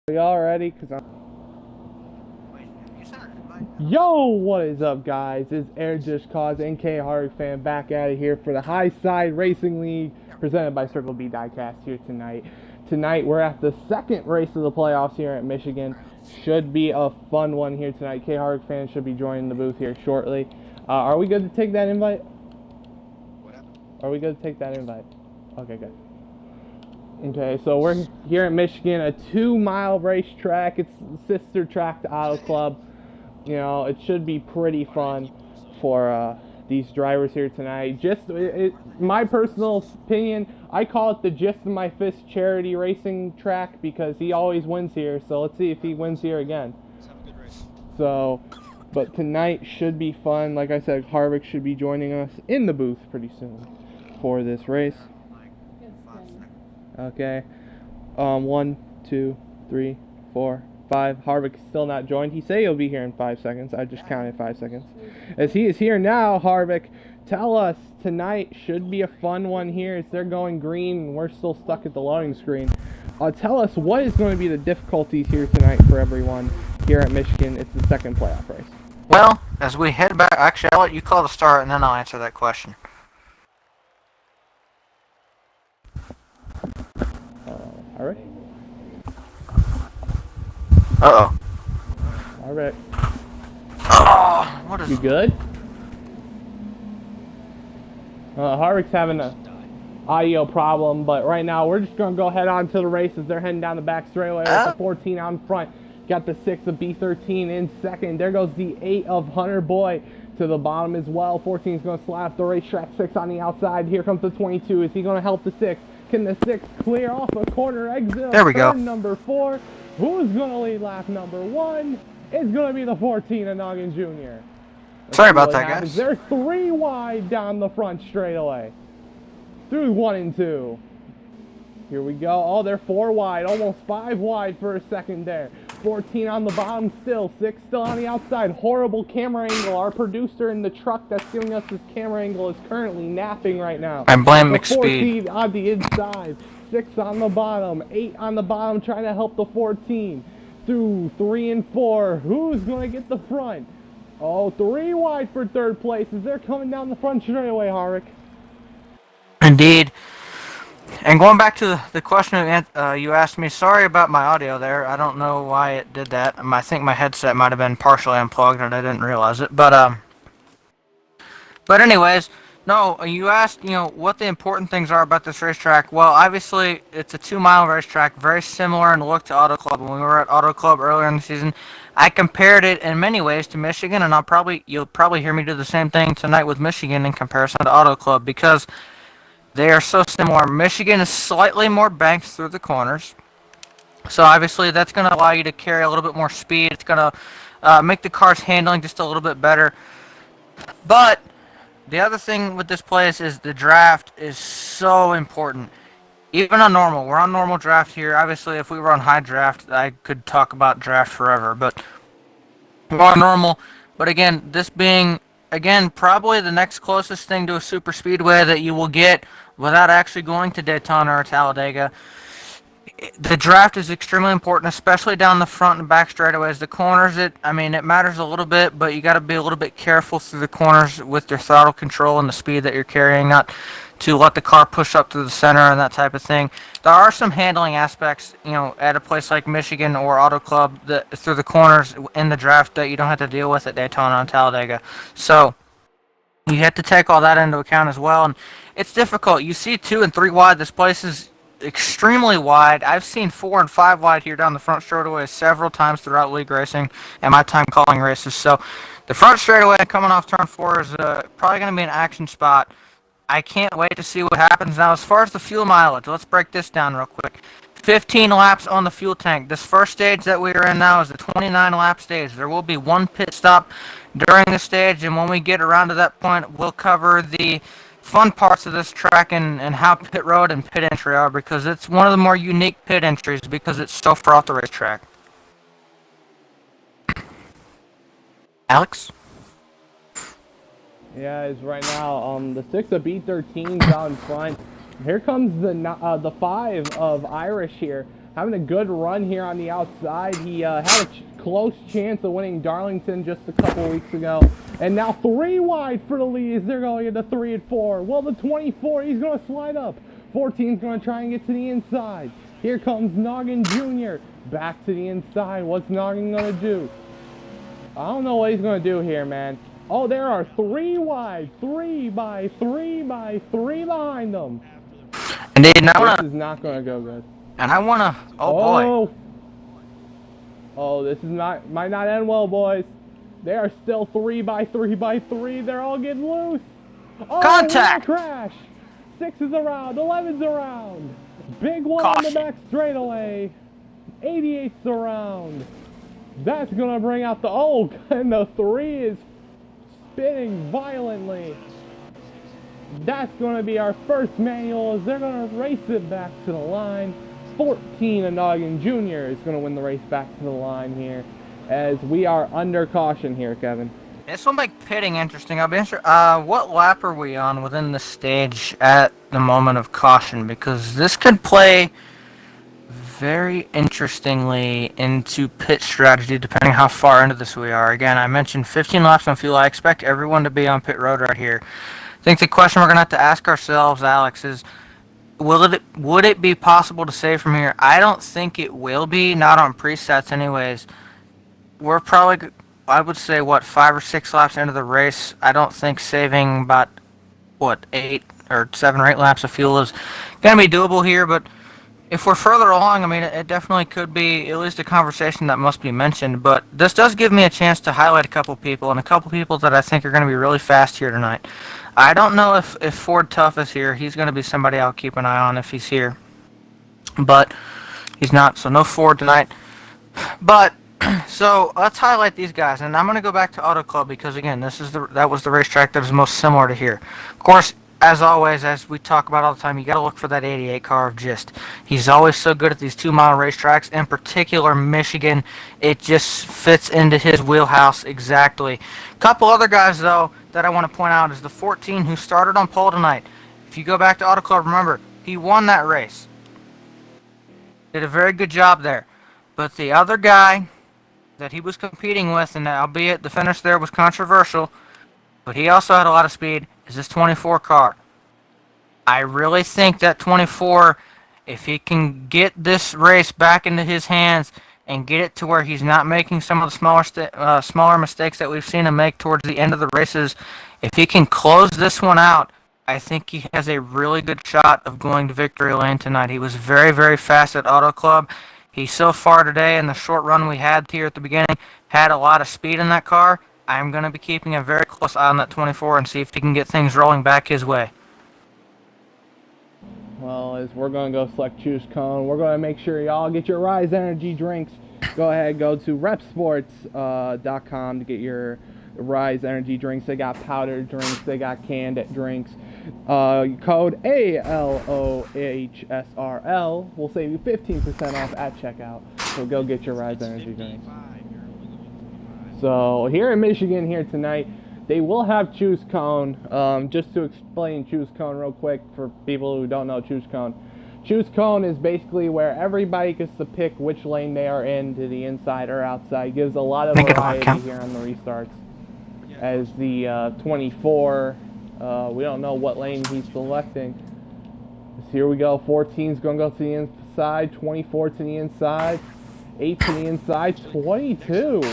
Are y'all ready? Yo, what is up, guys? It's Diecast and Hard fan back at it here for the High Side Racing League presented by Circle B Diecast here tonight. Tonight we're at the second race of the playoffs here at Michigan. Should be a fun one here tonight. Hard fans should be joining the booth here shortly. Are we good to take that invite? Are we good to take that invite? Okay, good. Okay, so we're here at Michigan, a 2-mile racetrack. It's sister track to Auto Club. You know, it should be pretty fun for these drivers here tonight. My personal opinion, I call it the Gist of My Fist charity racing track because he always wins here. So let's see if he wins here again. So, but tonight should be fun. Like I said, Harvick should be joining us in the booth pretty soon for this race. Okay. 1, 2, 3, 4, 5. Harvick still not joined. He said he'll be here in 5 seconds. I just counted 5 seconds. As he is here now, Harvick, tell us, tonight should be a fun one here as they're going green and we're still stuck at the loading screen. Tell us what is going to be the difficulties here tonight for everyone here at Michigan. It's the second playoff race. Well, as we head back, actually, I'll let you call the start and then I'll answer that question. All right. Uh-oh. All right. Oh, what is... You good? Harvick's having a audio problem, but right now we're just going to go head on to the races. They're heading down the back straightaway with the 14 out in front. Got the 6 of B13 in second. There goes the 8 of Hunter Boy to the bottom as well. 14 is going to slap the racetrack. 6 on the outside. Here comes the 22. Is he going to help the 6? Can the 6 clear off a corner exit? There we go. Number 4. Who's going to lead lap number 1? It's going to be the 14 of Noggin Jr. Sorry about that, guys. They're 3 wide down the front straightaway. Through 1 and 2. Here we go. Oh, they're 4 wide. Almost 5 wide for a second there. 14 on the bottom still. 6 still on the outside. Horrible camera angle. Our producer in the truck that's giving us this camera angle is currently napping right now. I blame McSpeed. 14 McSpeed. on the inside. 6 on the bottom. 8 on the bottom trying to help the 14. Through 3 and 4. Who's going to get the front? Oh, 3 wide for third place as they're coming down the front straightaway, Harvick. Indeed. And going back to the question you asked me, sorry about my audio there. I don't know why it did that. I think my headset might have been partially unplugged and I didn't realize it. But anyways, no, you asked, what the important things are about this racetrack. Well, obviously, it's a 2-mile racetrack, very similar in look to Auto Club. When we were at Auto Club earlier in the season, I compared it in many ways to Michigan, and you'll probably hear me do the same thing tonight with Michigan in comparison to Auto Club because they are so similar. Michigan is slightly more banked through the corners. So obviously that's going to allow you to carry a little bit more speed. It's going to make the car's handling just a little bit better. But the other thing with this place is the draft is so important. Even on normal. We're on normal draft here. Obviously if we were on high draft, I could talk about draft forever. But we're on normal. But again, this being... Again, probably the next closest thing to a super speedway that you will get without actually going to Daytona or Talladega. The draft is extremely important, especially down the front and back straightaways. The corners, it matters a little bit, but you got to be a little bit careful through the corners with your throttle control and the speed that you're carrying, not to let the car push up through the center and that type of thing. There are some handling aspects, at a place like Michigan or Auto Club that through the corners in the draft that you don't have to deal with at Daytona and Talladega. So you have to take all that into account as well. And it's difficult. You see 2 and 3 wide. This place is extremely wide. I've seen 4 and 5 wide here down the front straightaway several times throughout league racing and my time calling races. So the front straightaway coming off turn 4 is probably going to be an action spot. I can't wait to see what happens. Now, as far as the fuel mileage, let's break this down real quick. 15 laps on the fuel tank. This first stage that we are in now is the 29-lap stage. There will be 1 pit stop during the stage, and when we get around to that point, we'll cover the fun parts of this track and how pit road and pit entry are, because it's one of the more unique pit entries because it's so far off the racetrack. Alex? Yeah, it's right now. The 6 of B13 is out in front. Here comes the 5 of Irish here. having a good run here on the outside. He had a close chance of winning Darlington just a couple weeks ago. And now 3 wide for the lead as they're going into 3 and 4. Well, the 24, he's going to slide up. 14's going to try and get to the inside. Here comes Noggin Jr. Back to the inside. What's Noggin going to do? I don't know what he's going to do here, man. Oh, there are 3 wide. 3 by 3 by 3 behind them. Indeed, this is not going to go good. And I want to... Oh, boy. Oh, this is might not end well, boys. They are still 3 by 3 by 3. They're all getting loose. Oh, Contact! Crash. 6 is around. 11's around. Big one Caution. on the back straightaway. 88's around. That's going to bring out the... Oh, and the 3 is spinning violently. That's going to be our first manual as they're going to race it back to the line. 14 and Noggin Jr. is going to win the race back to the line here as we are under caution here, Kevin. This will make pitting interesting. I'll be interested. What lap are we on within the stage at the moment of caution? Because this could play very interestingly into pit strategy depending how far into this we are. Again, I mentioned 15 laps on fuel. I expect everyone to be on pit road right here. I think the question we're going to have to ask ourselves, Alex, is would it be possible to save from here? I don't think it will be, not on presets anyways. We're probably, I would say, 5 or 6 laps into the race. I don't think saving about, 8 or 7 or 8 laps of fuel is going to be doable here, but if we're further along, I mean, it definitely could be at least a conversation that must be mentioned, but this does give me a chance to highlight a couple people, and a couple people that I think are going to be really fast here tonight. I don't know if Ford Tough is here. He's going to be somebody I'll keep an eye on if he's here, but he's not, so no Ford tonight. But so let's highlight these guys, and I'm going to go back to Auto Club because again, that was the racetrack that is most similar to here. Of course, as always, as we talk about all the time, you got to look for that 88 car of Gist. He's always so good at these 2-mile racetracks, in particular Michigan. It just fits into his wheelhouse exactly. A couple other guys though that I want to point out is the 14 who started on pole tonight. If you go back to Auto Club, remember he won that race. Did a very good job there. But the other guy that he was competing with, and albeit the finish there was controversial, but he also had a lot of speed, is this 24 car. I really think that 24, if he can get this race back into his hands and get it to where he's not making some of the smaller mistakes that we've seen him make towards the end of the races, if he can close this one out, I think he has a really good shot of going to victory lane tonight. He was very, very fast at Auto Club. He so far today, in the short run we had here at the beginning, had a lot of speed in that car. I'm going to be keeping a very close eye on that 24 and see if he can get things rolling back his way. Well, as we're going to go select Choose Cone, we're going to make sure y'all get your Rise Energy drinks. Go ahead, go to repsports.com to get your Rise Energy drinks. They got powdered drinks, they got canned drinks. Code ALOHSRL will save you 15% off at checkout. So go get your Rise Energy drinks. So here in Michigan here tonight, they will have Choose Cone. Just to explain Choose Cone real quick for people who don't know Choose Cone. Choose Cone is basically where everybody gets to pick which lane they are in, to the inside or outside. Gives a lot of variety here on the restarts. As the 24, we don't know what lane he's selecting. So here we go. 14's going to go to the inside, 24 to the inside, 8 to the inside, 22.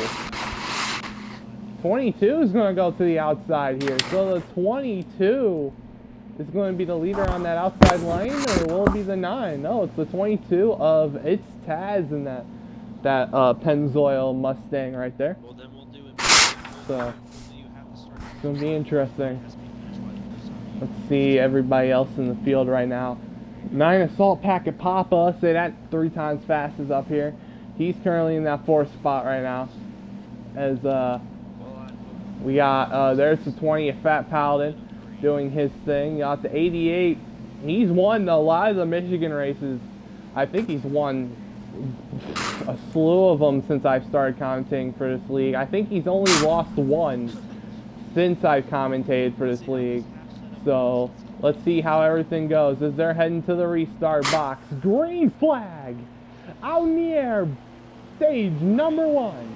22 is going to go to the outside here. So the 22 is going to be the leader on that outside lane, or will it be the 9? No, it's the 22 of it's Taz in that Pennzoil Mustang right there. Well, then we'll do it. So it's going to be interesting. Let's see everybody else in the field right now. 9 Assault Packet Papa, say that 3 times fast, is up here. He's currently in that 4th spot right now. As we got, there's the 20 of Fat Paladin doing his thing. You got the 88. He's won a lot of the Michigan races. I think he's won a slew of them since I've started commentating for this league. I think he's only lost 1 since I've commentated for this league. So let's see how everything goes as they're heading to the restart box. Green flag! out in the air. Stage number 1.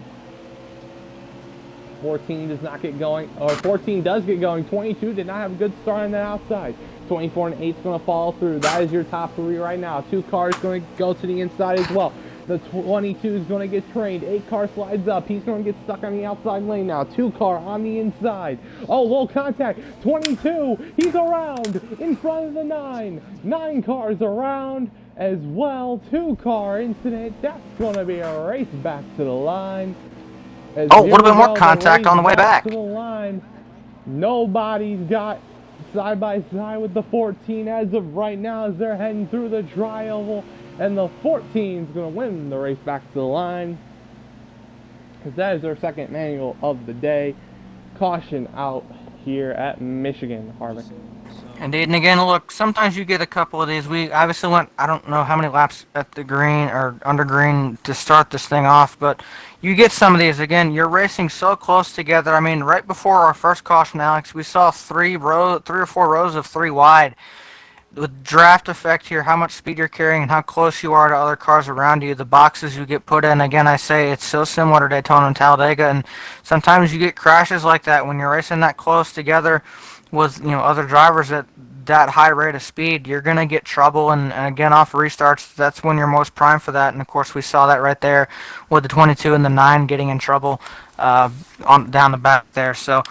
14 does not get going, or 14 does get going. 22 did not have a good start on the outside. 24 and 8 is going to fall through. That is your top 3 right now. 2 cars going to go to the inside as well. The 22 is going to get trained. 8 car slides up. He's going to get stuck on the outside lane now. 2 car on the inside. Oh, low contact. 22, he's around in front of the 9. 9 cars around as well. 2 car incident. That's going to be a race back to the line. Oh, a little bit more contact on the way back. To the line. Nobody's got side by side with the 14 as of right now as they're heading through the tri-oval, and the 14 is going to win the race back to the line because that is their second manual of the day. Caution out here at Michigan, Harvick. Indeed, and again, look, sometimes you get a couple of these. We obviously went, I don't know how many laps at the green or under green to start this thing off, but you get some of these. Again, you're racing so close together. I mean, right before our first caution, Alex, we saw 3 or 4 rows of 3 wide. With draft effect here, how much speed you're carrying and how close you are to other cars around you, the boxes you get put in. Again, I say it's so similar to Daytona and Talladega, and sometimes you get crashes like that when you're racing that close together with other drivers at that high rate of speed. You're gonna get trouble, and again, off restarts, that's when you're most primed for that. And of course, we saw that right there with the 22 and the 9 getting in trouble on down the back there. So.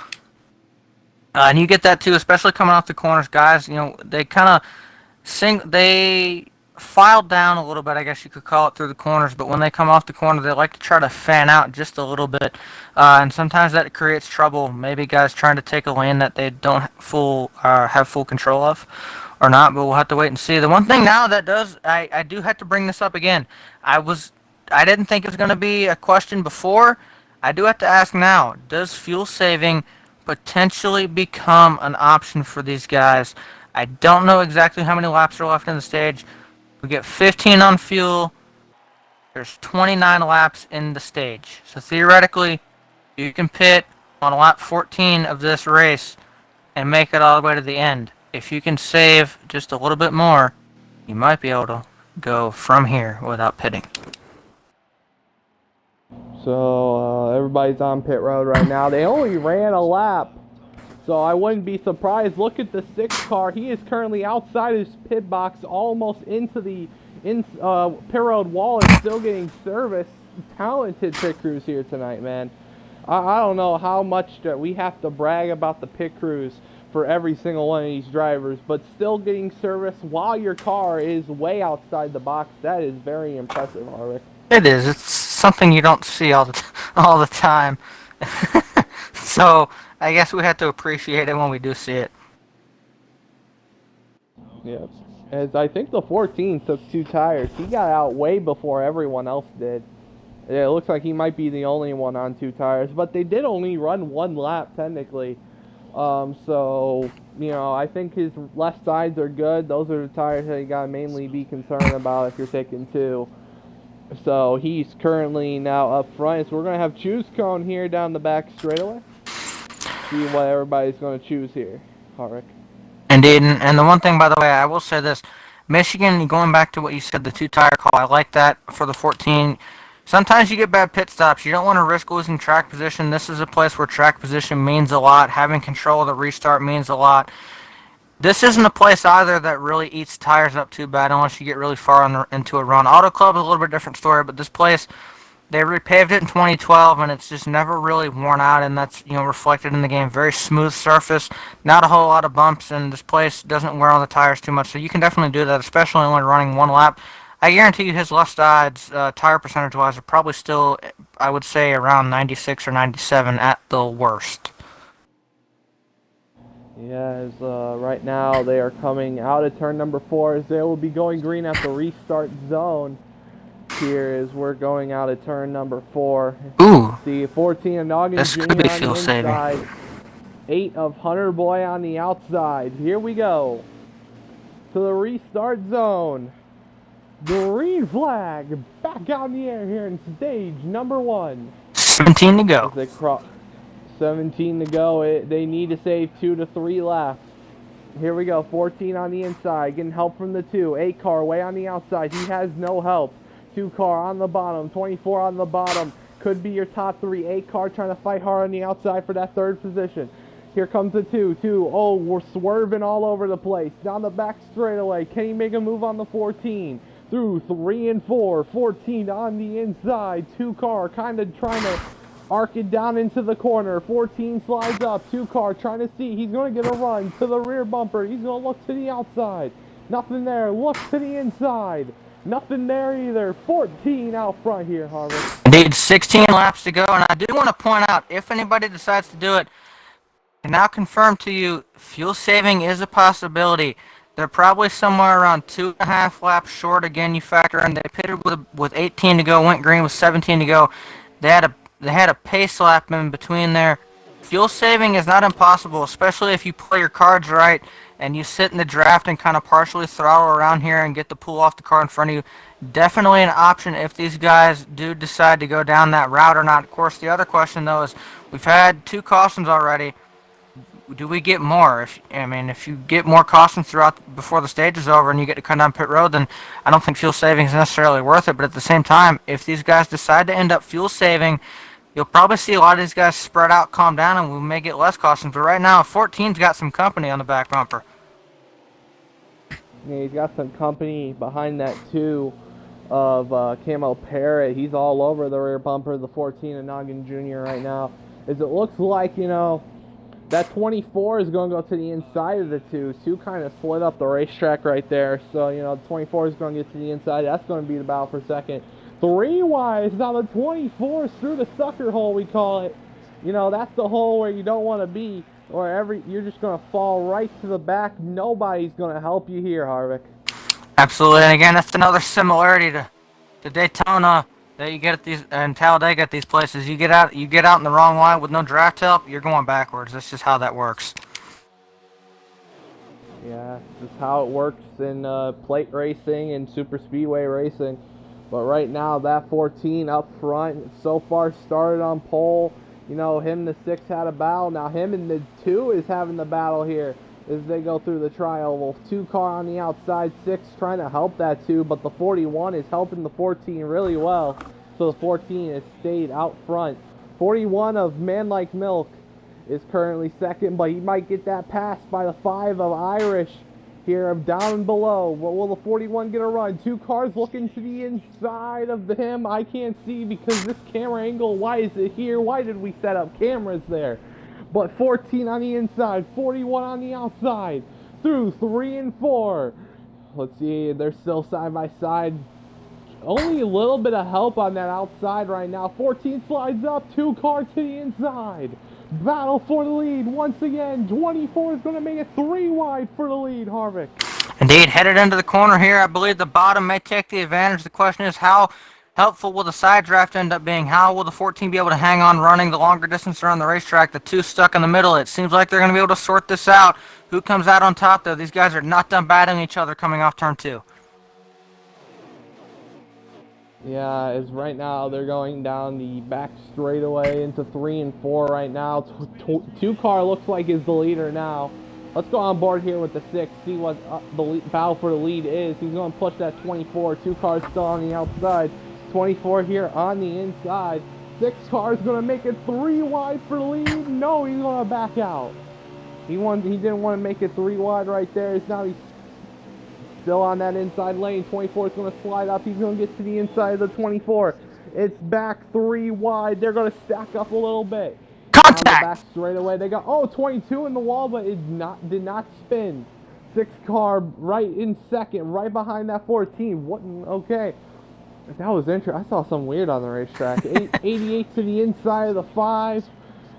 And you get that too, especially coming off the corners, guys. They kind of they file down a little bit, I guess you could call it, through the corners. But when they come off the corner, they like to try to fan out just a little bit, and sometimes that creates trouble. Maybe guys trying to take a lane that they don't have full control of, or not. But we'll have to wait and see. The one thing now that does, I do have to bring this up again. I didn't think it was going to be a question before. I do have to ask now. Does fuel saving potentially become an option for these guys? I don't know exactly how many laps are left in the stage. We get 15 on fuel. There's 29 laps in the stage. So theoretically, you can pit on lap 14 of this race and make it all the way to the end. If you can save just a little bit more, you might be able to go from here without pitting. So everybody's on pit road right now. They only ran a lap, so I wouldn't be surprised. Look at the 6 car. He is currently outside his pit box, almost into the pit road wall, and still getting service. Talented pit crews here tonight, man. I don't know how much that we have to brag about the pit crews for every single one of these drivers, but still getting service while your car is way outside the box. That is very impressive, Harvick. It is. It's something you don't see all the time. So I guess we have to appreciate it when we do see it. Yes. As I think the 14 took 2 tires. He got out way before everyone else did. Yeah, it looks like he might be the only one on 2 tires, but they did only run 1 lap technically. So, I think his left sides are good. Those are the tires that you got to mainly be concerned about if you're taking 2. So he's currently now up front. So we're going to have choose cone here down the back straightaway. See what everybody's going to choose here, Harvick. Indeed, and the one thing, by the way, I will say this. Michigan, going back to what you said, the 2-tire call, I like that for the 14. Sometimes you get bad pit stops. You don't want to risk losing track position. This is a place where track position means a lot. Having control of the restart means a lot. This isn't a place either that really eats tires up too bad unless you get really far into a run. Auto Club is a little bit different story, but this place, they repaved it in 2012, and it's just never really worn out, and that's reflected in the game. Very smooth surface, not a whole lot of bumps, and this place doesn't wear on the tires too much, so you can definitely do that, especially only running 1 lap. I guarantee you his left sides, tire percentage-wise, are probably still, I would say, around 96 or 97 at the worst. Yes, right now they are coming out of turn number 4 as they will be going green at the restart zone. Here as we're going out of turn number 4. Ooh. The 14 of Noggin This Jr. could be on fuel the inside. saving. 8 of Hunter Boy on the outside. Here we go to the restart zone. Green flag back out in the air here in stage number 1. 17 to go. 17 to go. They need to save 2 to 3 laps. Here we go. 14 on the inside, getting help from the 2. 8 car way on the outside. He has no help. 2 car on the bottom, 24 on the bottom. Could be your top 3. 8 car trying to fight hard on the outside for that 3rd position. Here comes the 2. Oh, we're swerving all over the place. Down the back straightaway. Can he make a move on the 14? Through 3 and 4. 14 on the inside. 2 car kind of trying to arc it down into the corner. 14 slides up. 2 car trying to see. He's going to get a run to the rear bumper. He's going to look to the outside. Nothing there. Look to the inside. Nothing there either. 14 out front here, Harvick. Indeed, 16 laps to go, and I do want to point out, if anybody decides to do it, I can now confirm to you, fuel saving is a possibility. They're probably somewhere around 2.5 laps short. Again, you factor in they pitted with 18 to go, went green with 17 to go. They had a pace lap in between there. Fuel saving is not impossible, especially if you play your cards right and you sit in the draft and kind of partially throttle around here and get the pull off the car in front of you. Definitely an option if these guys do decide to go down that route or not. Of course, the other question though is we've had 2 cautions already. Do we get more? If you get more cautions throughout before the stage is over and you get to come down pit road, then I don't think fuel saving is necessarily worth it. But at the same time, if these guys decide to end up fuel saving, you'll probably see a lot of these guys spread out, calm down, and we may get less cautions. But right now, 14's got some company on the back bumper. Yeah, he's got some company behind that too of Camo Parrott. He's all over the rear bumper, the 14 of Noggin Jr. right now. As it looks like, that 24 is going to go to the inside of the 2. 2 kind of split up the racetrack right there. So, the 24 is going to get to the inside. That's going to be the battle for second. 3 wise. Now the 24 is through the sucker hole, we call it. That's the hole where you don't want to be. Or you're just going to fall right to the back. Nobody's going to help you here, Harvick. Absolutely. And again, that's another similarity to Daytona that you get at these and Talladega at these places. You get out in the wrong line with no draft help, you're going backwards. That's just how that works. Yeah, this is how it works in plate racing and super speedway racing. But right now, that 14 up front so far started on pole. Him and the 6 had a battle. Now him and the 2 is having the battle here as they go through the tri-oval. 2 car on the outside, 6 trying to help that 2, but the 41 is helping the 14 really well. So the 14 has stayed out front. 41 of Man Like Milk is currently second, but he might get that pass by the 5 of Irish here down below. But will the 41 get a run? 2 cars looking to the inside of him. I can't see because this camera angle, why is it here? Why did we set up cameras there? But 14 on the inside, 41 on the outside, through 3 and 4. Let's see, they're still side by side. Only a little bit of help on that outside right now. 14 slides up, 2 cars to the inside. Battle for the lead once again. 24 is going to make it 3 wide for the lead, Harvick. Indeed, headed into the corner here. I believe the bottom may take the advantage. The question is how helpful will the side draft end up being? How will the 14 be able to hang on running the longer distance around the racetrack? The 2 stuck in the middle. It seems like they're going to be able to sort this out. Who comes out on top, though? These guys are not done battling each other coming off turn 2. Yeah, as right now they're going down the back straightaway into 3 and 4 right now. 2 car looks like is the leader now. Let's go on board here with the 6, see what the battle for the lead is. He's going to push that 24. 2 cars still on the outside. 24 here on the inside. 6 cars going to make it 3 wide for the lead. No, he's going to back out. He didn't want to make it 3 wide right there. Now he's still on that inside lane. 24 is going to slide up. He's going to get to the inside of the 24. It's back 3 wide. They're going to stack up a little bit. Contact! On the back straightaway. They got 22 in the wall, but it did not spin. 6 car right in second, right behind that 14. Okay. That was interesting. I saw something weird on the racetrack. 88 to the inside of the 5.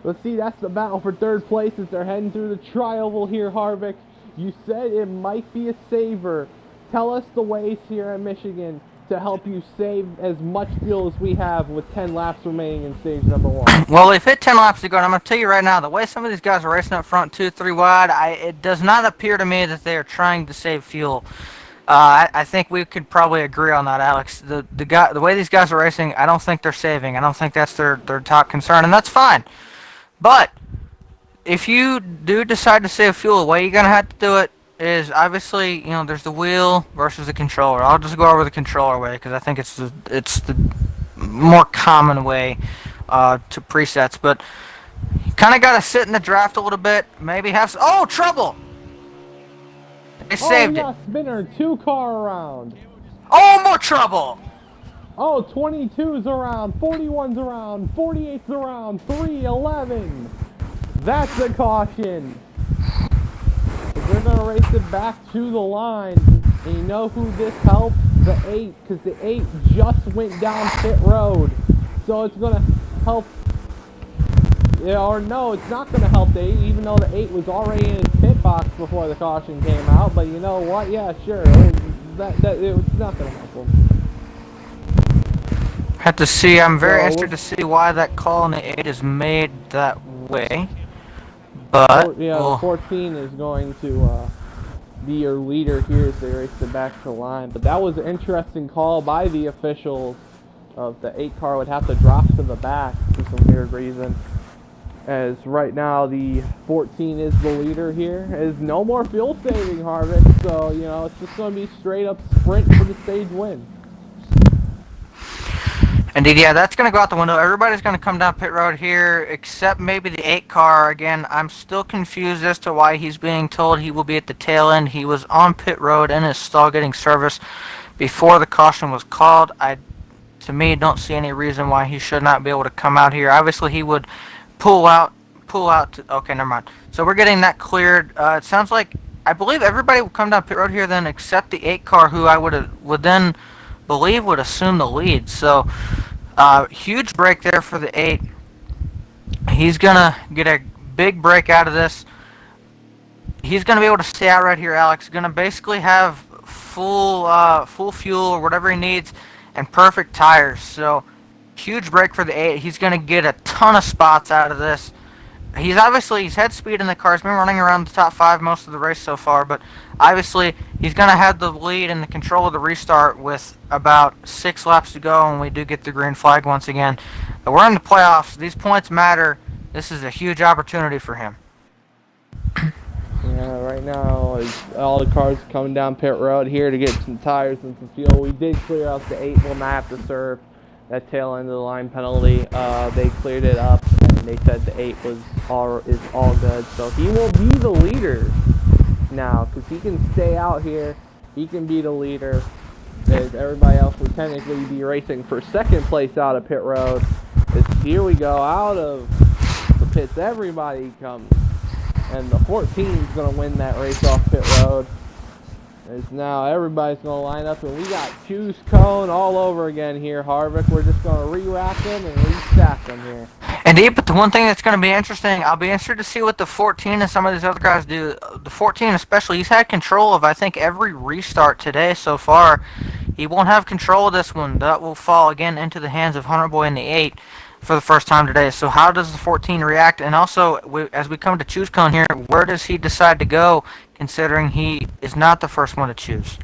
Let's see, that's the battle for 3rd place as they're heading through the tri-oval here, Harvick. You said it might be a saver. Tell us the ways here at Michigan to help you save as much fuel as we have with 10 laps remaining in stage number 1. Well, we've hit 10 laps to go, and I'm going to tell you right now, the way some of these guys are racing up front 2, 3 wide, it does not appear to me that they are trying to save fuel. I think we could probably agree on that, Alex. The way these guys are racing, I don't think they're saving. I don't think that's their top concern, and that's fine. But if you do decide to save fuel, the way you're going to have to do it is obviously, there's the wheel versus the controller. I'll just go over the controller way because I think it's the more common way to presets. But you kind of got to sit in the draft a little bit. Maybe have oh, trouble! They saved it. Oh, yeah, spinner, 2-car around. Oh, more trouble! Oh, 22's around, 41's around, 48's around, 311. That's a caution. They're going to race it back to the line. And you know who this helps? The 8, because the 8 just went down pit road. So it's going to help. Yeah, or no, it's not going to help the 8, even though the 8 was already in his pit box before the caution came out. But you know what? Yeah, sure. It's not going to help him. Have to see. I'm very interested to see why that call in the 8 is made that way. But yeah, the 14 is going to be your leader here as they race it back to the line. But that was an interesting call by the officials. Of the 8 car would have to drop to the back for some weird reason. As right now the 14 is the leader here. There's no more fuel saving, Harvick. So it's just going to be straight up sprint for the stage win. Indeed, yeah, that's going to go out the window. Everybody's going to come down pit road here, except maybe the 8 car. Again, I'm still confused as to why he's being told he will be at the tail end. He was on pit road in his stall getting service before the caution was called. To me, don't see any reason why he should not be able to come out here. Obviously, he would pull out. Okay, never mind. So we're getting that cleared. It sounds like, I believe everybody will come down pit road here then, except the 8 car, who I would then believe would assume the lead. So huge break there for the 8. He's gonna get a big break out of this. He's gonna be able to stay out right here. Alex gonna basically have full fuel or whatever he needs and perfect tires. So huge break for the 8. He's gonna get a ton of spots out of this. He's head speed in the car. He's been running around the top 5 most of the race so far, but obviously he's going to have the lead and the control of the restart with about 6 laps to go, and we do get the green flag once again. But we're in the playoffs. These points matter. This is a huge opportunity for him. Yeah, right now all the cars coming down pit road here to get some tires and some fuel. We did clear out the 8. Will not have to serve that tail end of the line penalty. They cleared it up, and they said the 8 is all good. So he will be the leader now, because he can stay out here. He can be the leader. As everybody else will technically be racing for second place out of pit road. Here we go, out of the pits. Everybody comes, and the 14 is going to win that race off pit road. As now everybody's going to line up, and we got choose cone all over again here, Harvick. We're just going to re-rack them and re-stack them here. Indeed, but the one thing that's going to be interesting, I'll be interested to see what the 14 and some of these other guys do. The 14 especially, he's had control of, I think, every restart today so far. He won't have control of this one. That will fall again into the hands of Hunter Boy in the 8 for the first time today. So how does the 14 react? And also, as we come to choose cone here, where does he decide to go, considering he is not the first one to choose?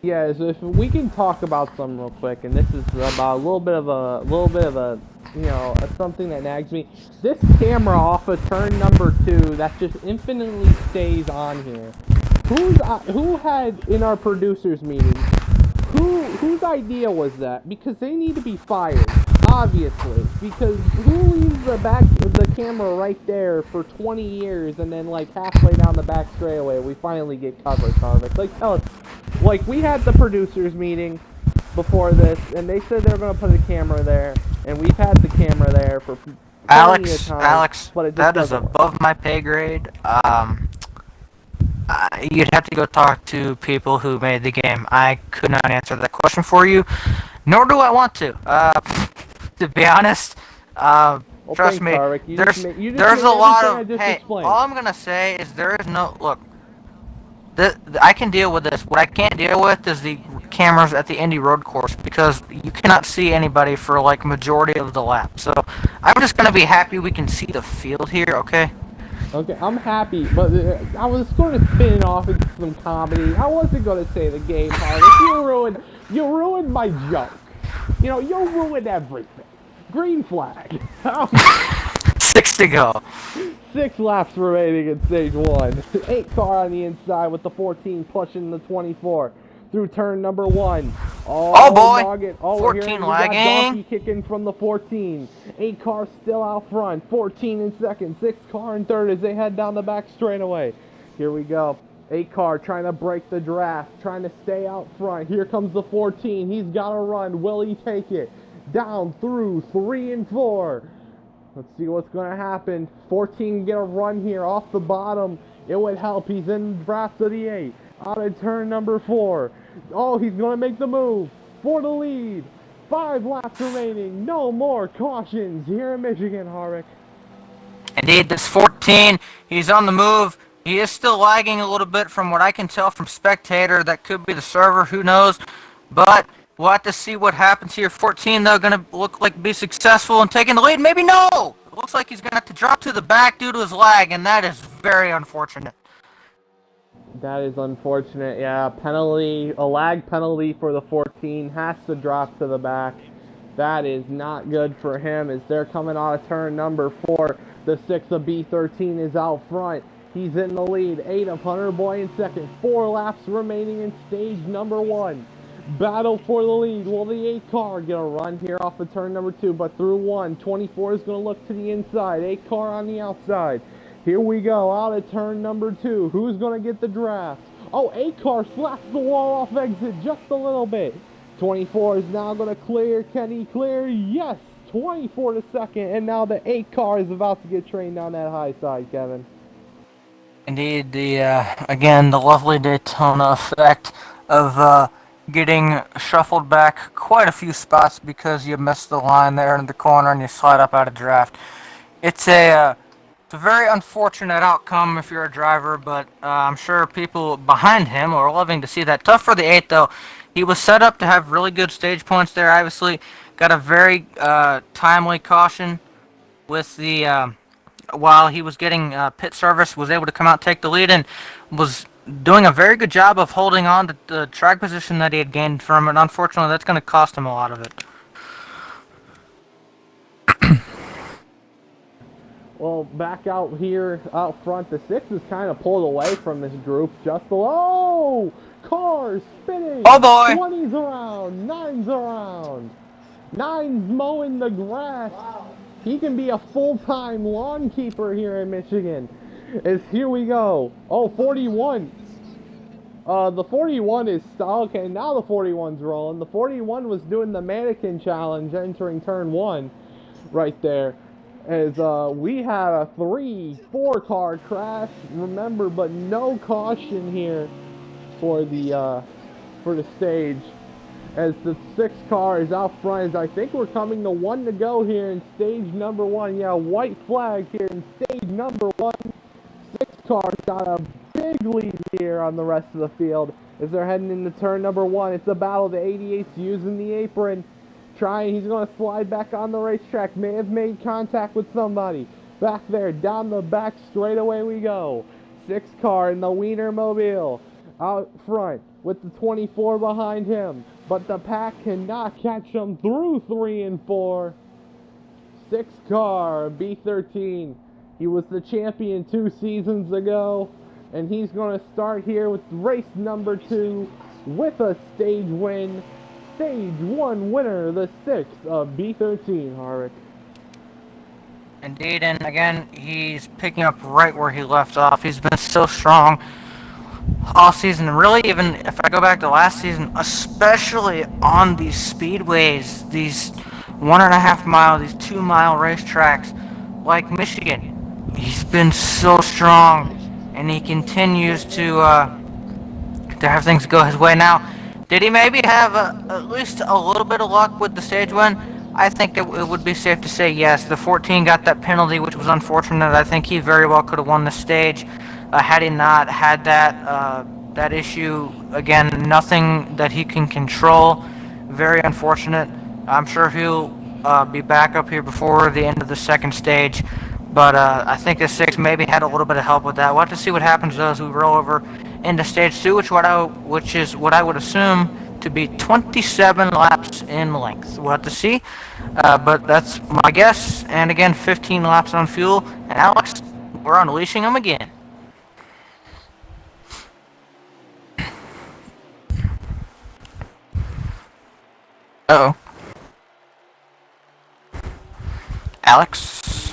Yeah, so if we can talk about something real quick, and this is about a little bit of a something that nags me. This camera off of turn number 2 that just infinitely stays on here. Who had in our producers meeting? Whose idea was that? Because they need to be fired, obviously. Because who leaves the camera right there for 20 years, and then like halfway down the back straightaway we finally get coverage, Harvick? Like, tell us. Like, we had the producers meeting before this, and they said they were going to put a camera there, and we've had the camera there for plenty of time. Alex, but that is above my pay grade. You'd have to go talk to people who made the game. I could not answer that question for you, nor do I want to. To be honest, trust me, there's a lot of. Hey, all I'm gonna say is there is no look. I can deal with this. What I can't deal with is the cameras at the Indy road course, because you cannot see anybody for like majority of the lap. So I'm just gonna be happy we can see the field here. Okay. Okay, I'm happy, but I was going to spin it off into some comedy. I wasn't going to say the game part. You ruined my joke. You ruined everything. Green flag. 6 6 to go. 6 laps remaining in stage 1. 8 car on the inside with the 14 pushing the 24 through turn number 1. Oh boy! Nugget. We're 14 we lagging. Got Donkey kicking from the 14. 8 car still out front. 14 in second. 6 car in third as they head down the back straightaway. Here we go. 8 car trying to break the draft, trying to stay out front. Here comes the 14. He's got to run. Will he take it? Down through 3 and 4. Let's see what's going to happen. 14 can get a run here off the bottom. It would help. He's in the draft of the 8. Out of turn number 4. Oh, he's going to make the move for the lead. 5 laps remaining. No more cautions here in Michigan, Harvick. Indeed, this 14, he's on the move. He is still lagging a little bit from what I can tell from spectator. That could be the server, who knows. But we'll have to see what happens here. 14, though, going to look like be successful in taking the lead. Maybe no! It looks like he's going to have to drop to the back due to his lag, and that is very unfortunate. That is unfortunate, yeah. Penalty, a lag penalty for the 14, has to drop to the back. That is not good for him as they're coming out of turn number 4. The 6 of B13 is out front. He's in the lead. 8 of Hunter Boy in second. 4 laps remaining in stage number 1. Battle for the lead. Will the 8 car get a run here off of turn number 2? But through 1. 24 is going to look to the inside. 8 car on the outside. Here we go. Out of turn number 2. Who's going to get the draft? Oh, 8 car slaps the wall off exit just a little bit. 24 is now going to clear. Can he clear? Yes. 24 to second. And now the 8 car is about to get trained on that high side, Kevin. Indeed, again, the lovely Daytona effect of getting shuffled back quite a few spots because you missed the line there in the corner and you slide up out of draft. It's a very unfortunate outcome if you're a driver, but I'm sure people behind him are loving to see that. Tough for the 8, though. He was set up to have really good stage points there. Obviously, got a very timely caution with the... while he was getting pit service, was able to come out, take the lead, and was doing a very good job of holding on to the track position that he had gained from it. Unfortunately, that's going to cost him a lot of it. Well, back out here, out front, the 6 is kind of pulled away from this group just below. Cars spinning. Oh, boy. 20's around. 9's around. 9's mowing the grass. Wow. He can be a full-time lawn keeper here in Michigan. As here we go. Oh, 41. The 41 is... Okay, now the 41's rolling. The 41 was doing the mannequin challenge entering turn 1 right there. As we had a 3-4 car crash, remember, but no caution here for the stage. As the 6 car is out front, as I think we're coming to 1 to go here in stage number 1. Yeah, white flag here in stage number 1. 6 cars got a big lead here on the rest of the field as they're heading into turn number 1. It's a battle. The 88's using the apron. He's going to slide back on the racetrack. May have made contact with somebody. Back there, down the back straightaway we go. 6 car in the Wienermobile out front with the 24 behind him. But the pack cannot catch him through 3 and 4. 6 car, B13. He was the champion 2 seasons ago. And he's going to start here with race number 2 with a stage win. Stage 1 winner, the 6 of B13, Harvick. Indeed, and again, he's picking up right where he left off. He's been so strong all season. Really, even if I go back to last season, especially on these speedways, these 1.5 mile, these 2 mile racetracks like Michigan, he's been so strong, and he continues to have things go his way. Now, did he maybe have at least a little bit of luck with the stage win? I think it would be safe to say yes. The 14 got that penalty, which was unfortunate. I think he very well could have won the stage had he not had that issue. Again, nothing that he can control. Very unfortunate. I'm sure he'll be back up here before the end of the second stage. But I think the 6 maybe had a little bit of help with that. We'll have to see what happens though as we roll over into stage 2, which is what I would assume to be 27 laps in length. We'll have to see, but that's my guess. And again, 15 laps on fuel. And Alex, we're unleashing them again. Uh-oh. Alex?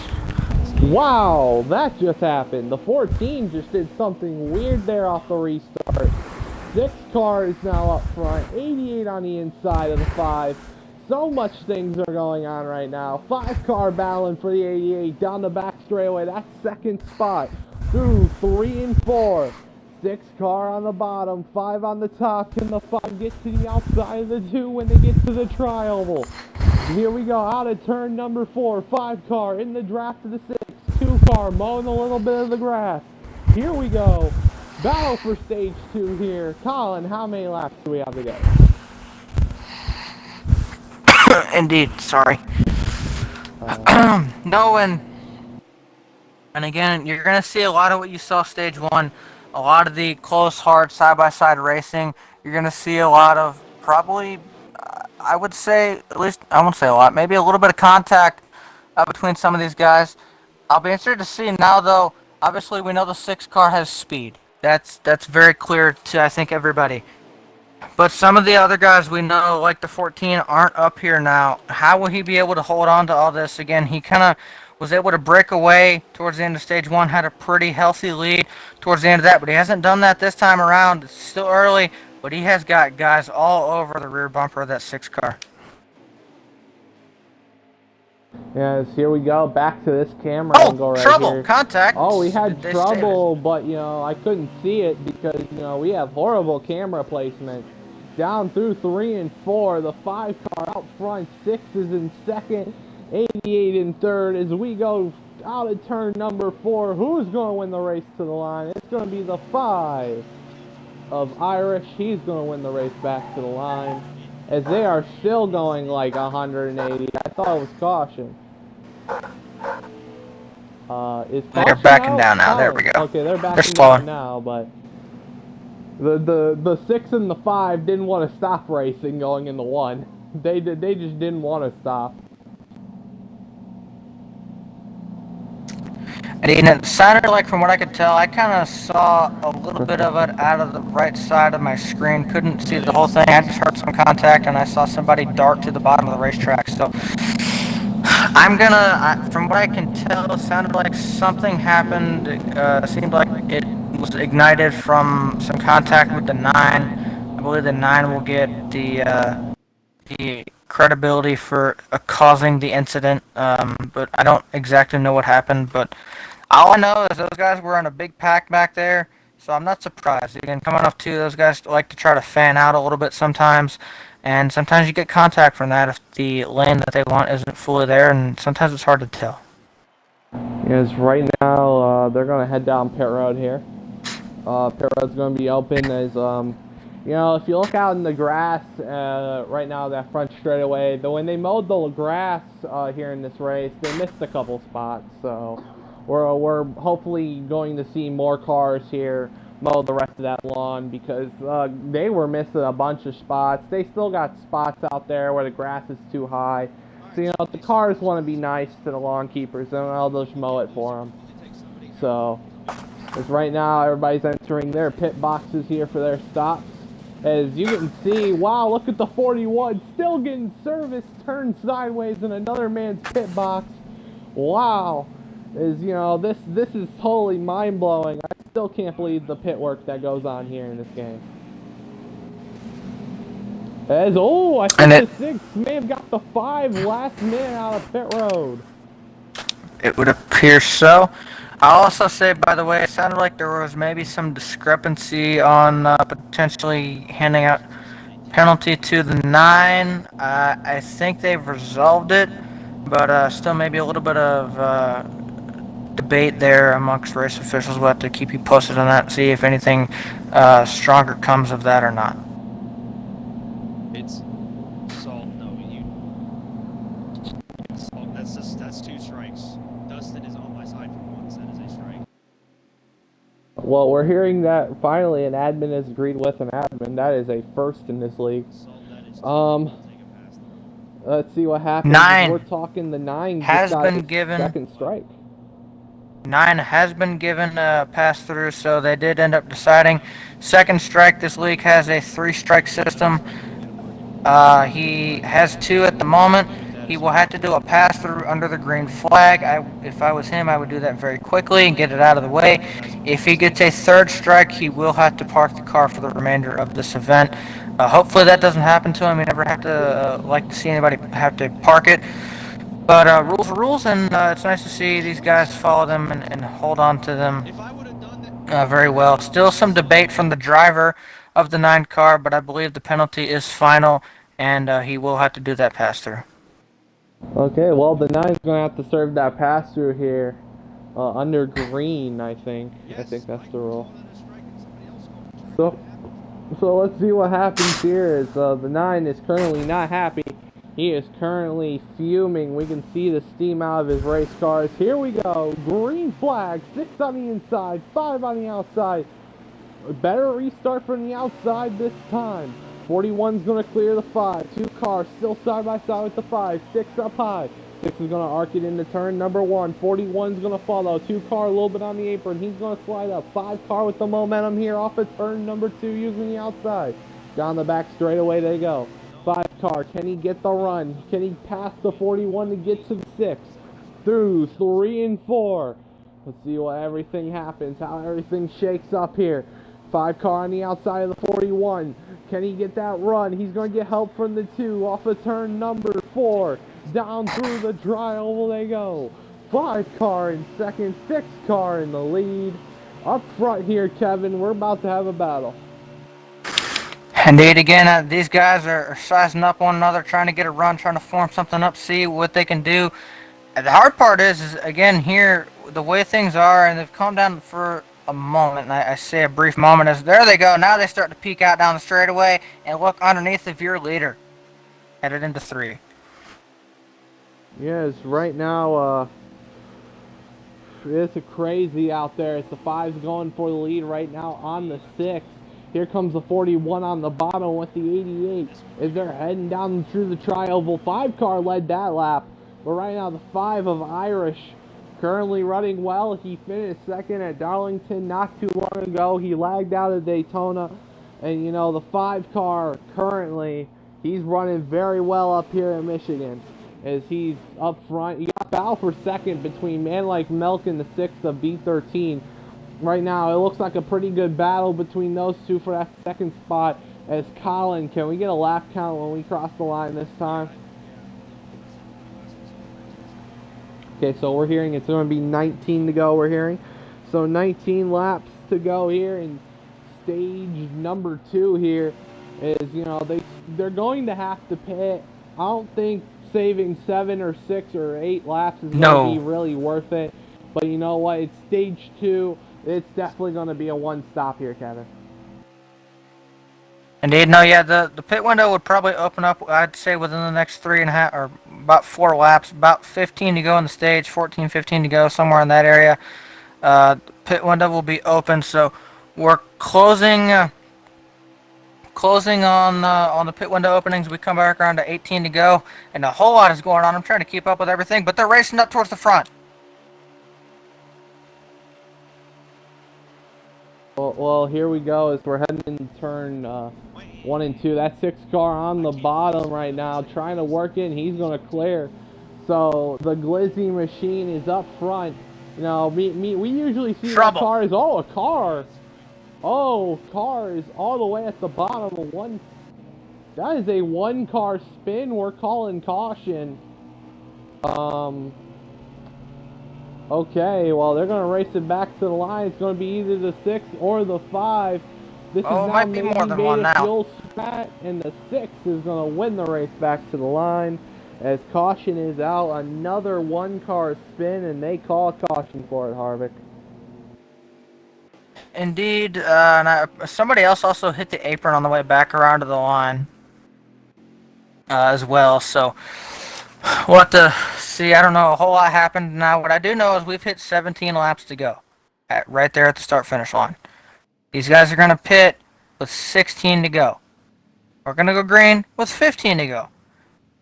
Wow, that just happened. The 14 just did something weird there off the restart. 6 cars now up front, 88 on the inside of the 5. So much things are going on right now. 5 car battling for the 88 down the back straightaway. That's second spot through 3 and 4. 6 car on the bottom, 5 on the top. Can the 5 get to the outside of the 2 when they get to the tri-oval? Here we go, out of turn number 4, 5 car in the draft of the 6, 2 car mowing a little bit of the grass. Here we go, battle for stage 2 here. Colin, how many laps do we have to go? Indeed, sorry. No, and again, you're going to see a lot of what you saw stage 1, a lot of the close, hard, side-by-side racing. You're going to see a lot of probably, I would say, at least, I won't say a lot, maybe a little bit of contact between some of these guys. I'll be interested to see now, though. Obviously, we know the 6 car has speed. That's very clear to, I think, everybody. But some of the other guys we know, like the 14, aren't up here now. How will he be able to hold on to all this? Again, he kind of was able to break away towards the end of stage 1, had a pretty healthy lead towards the end of that, but he hasn't done that this time around. It's still early, but he has got guys all over the rear bumper of that 6 car. Yes, here we go, back to this camera angle right trouble! here. Contact! Oh, we had trouble, but, I couldn't see it because, we have horrible camera placement. Down through 3 and 4, the 5 car out front, 6 is in second, 88 in third. As we go out of turn number 4, who's going to win the race to the line? It's going to be the 5 of Irish. He's going to win the race back to the line, as they are still going like 180. I thought it was caution. They're backing down now. There we go. Okay, they're backing down now, but the 6 and the 5 didn't want to stop racing going into 1. They just didn't want to stop. And it sounded like, from what I could tell, I kind of saw a little bit of it out of the right side of my screen. Couldn't see the whole thing. I just heard some contact, and I saw somebody dart to the bottom of the racetrack. So I'm gonna, from what I can tell, it sounded like something happened. Seemed like it was ignited from some contact with the 9. I believe the 9 will get the credibility for causing the incident, but I don't exactly know what happened. But all I know is those guys were in a big pack back there, so I'm not surprised. Again, coming off 2, those guys like to try to fan out a little bit sometimes, and sometimes you get contact from that if the lane that they want isn't fully there, and sometimes it's hard to tell. Yes, right now they're going to head down pit road here. Pit road's going to be open as, if you look out in the grass right now, that front straightaway, when they mowed the grass here in this race, they missed a couple spots, so we're hopefully going to see more cars here mow the rest of that lawn, because they were missing a bunch of spots. They still got spots out there where the grass is too high. So, the cars want to be nice to the lawn keepers, and they'll just mow it for them. So, as right now, everybody's entering their pit boxes here for their stops. As you can see, wow, look at the 41, still getting service, turned sideways in another man's pit box. Wow. This is totally mind-blowing. I still can't believe the pit work that goes on here in this game. I think the 6 may have got the 5 last minute out of pit road. It would appear so. I'll also say, by the way, it sounded like there was maybe some discrepancy on potentially handing out penalty to the 9. I think they've resolved it, but still maybe a little bit of debate there amongst race officials. We'll have to keep you posted on that and see if anything stronger comes of that or not. It's salt. No, it's salt. That's 2 strikes. Dustin is on my side for once. That is a strike. Well, we're hearing that finally an admin has agreed with an admin. That is a first in this league. Let's see what happens. 9 We're talking the 9 just has got been his given. second strike. 9 has been given a pass through, so they did end up deciding. Second strike, this league has a 3-strike system. He has 2 at the moment. He will have to do a pass through under the green flag. If I was him, I would do that very quickly and get it out of the way. If he gets a 3rd strike, he will have to park the car for the remainder of this event. Hopefully that doesn't happen to him. You never have to like to see anybody have to park it. But rules are rules, and it's nice to see these guys follow them and hold on to them very well. Still some debate from the driver of the 9 car, but I believe the penalty is final, and he will have to do that pass-through. Okay, well, the 9's going to have to serve that pass-through here under green, I think. I think that's the rule. So let's see what happens here. Is the 9 is currently not happy. He is currently fuming. We can see the steam out of his race cars. Here we go. Green flag. 6 on the inside. 5 on the outside. Better restart from the outside this time. 41's going to clear the 5. 2 cars still side by side with the 5. 6 up high. 6 is going to arc it into turn number 1. 41's going to follow. 2 car a little bit on the apron. He's going to slide up. 5 car with the momentum here off of turn number 2 using the outside. Down the back straightaway they go. 5 car. Can he get the run? Can he pass the 41 to get to the 6? Through 3 and 4. Let's see what everything happens. How everything shakes up here. 5 car on the outside of the 41. Can he get that run? He's going to get help from the 2 off of turn number 4. Down through the dry oval they go. 5 car in second. 6 car in the lead. Up front here, Kevin. We're about to have a battle. Indeed, again, these guys are sizing up one another, trying to get a run, trying to form something up, see what they can do. And the hard part is again, here, the way things are, and they've calmed down for a moment, and I say a brief moment, is there they go. Now they start to peek out down the straightaway and look underneath of your leader. Headed into 3. Yes, right now, it's crazy out there. It's the 5's going for the lead right now on the 6. Here comes the 41 on the bottom with the 88. As they're heading down through the tri-oval. 5 car led that lap. But right now the 5 of Irish currently running well. He finished second at Darlington not too long ago. He lagged out of Daytona. And you know, the 5 car currently, he's running very well up here in Michigan. As he's up front. He got battle for second between Man Like Milk and the 6th of B13. Right now, it looks like a pretty good battle between those two for that second spot. As Colin, can we get a lap count when we cross the line this time? Okay, so we're hearing it's going to be 19 to go, we're hearing. So 19 laps to go here in stage number 2 here. Is, you know, they're going to have to pit. I don't think saving 7 or 6 or 8 laps is going to be really worth it. But you know what? It's stage 2. It's definitely going to be a one-stop here, Kevin. Indeed, no, yeah, the pit window would probably open up, I'd say, within the next 3.5, or about 4 laps, about 15 to go on the stage, 14, 15 to go, somewhere in that area. The pit window will be open, so we're closing on the pit window openings. We come back around to 18 to go, and a whole lot is going on. I'm trying to keep up with everything, but they're racing up towards the front. Well, here we go as we're heading into turn 1 and 2. That 6 car on the bottom right now, trying to work in. He's going to clear. So the Glizzy machine is up front. You know, we usually see that car is a car. Oh, car is all the way at the bottom of one. That is a 1-car spin. We're calling caution. Okay, well, they're going to race it back to the line. It's going to be either the 6 or the 5. This is now might be more than one now. And the 6 is going to win the race back to the line. As caution is out, another 1-car spin, and they call caution for it, Harvick. Indeed, and somebody else also hit the apron on the way back around to the line as well, so we'll have to see. I don't know, a whole lot happened. Now, what I do know is we've hit 17 laps to go, right there at the start-finish line. These guys are going to pit with 16 to go. We're going to go green with 15 to go.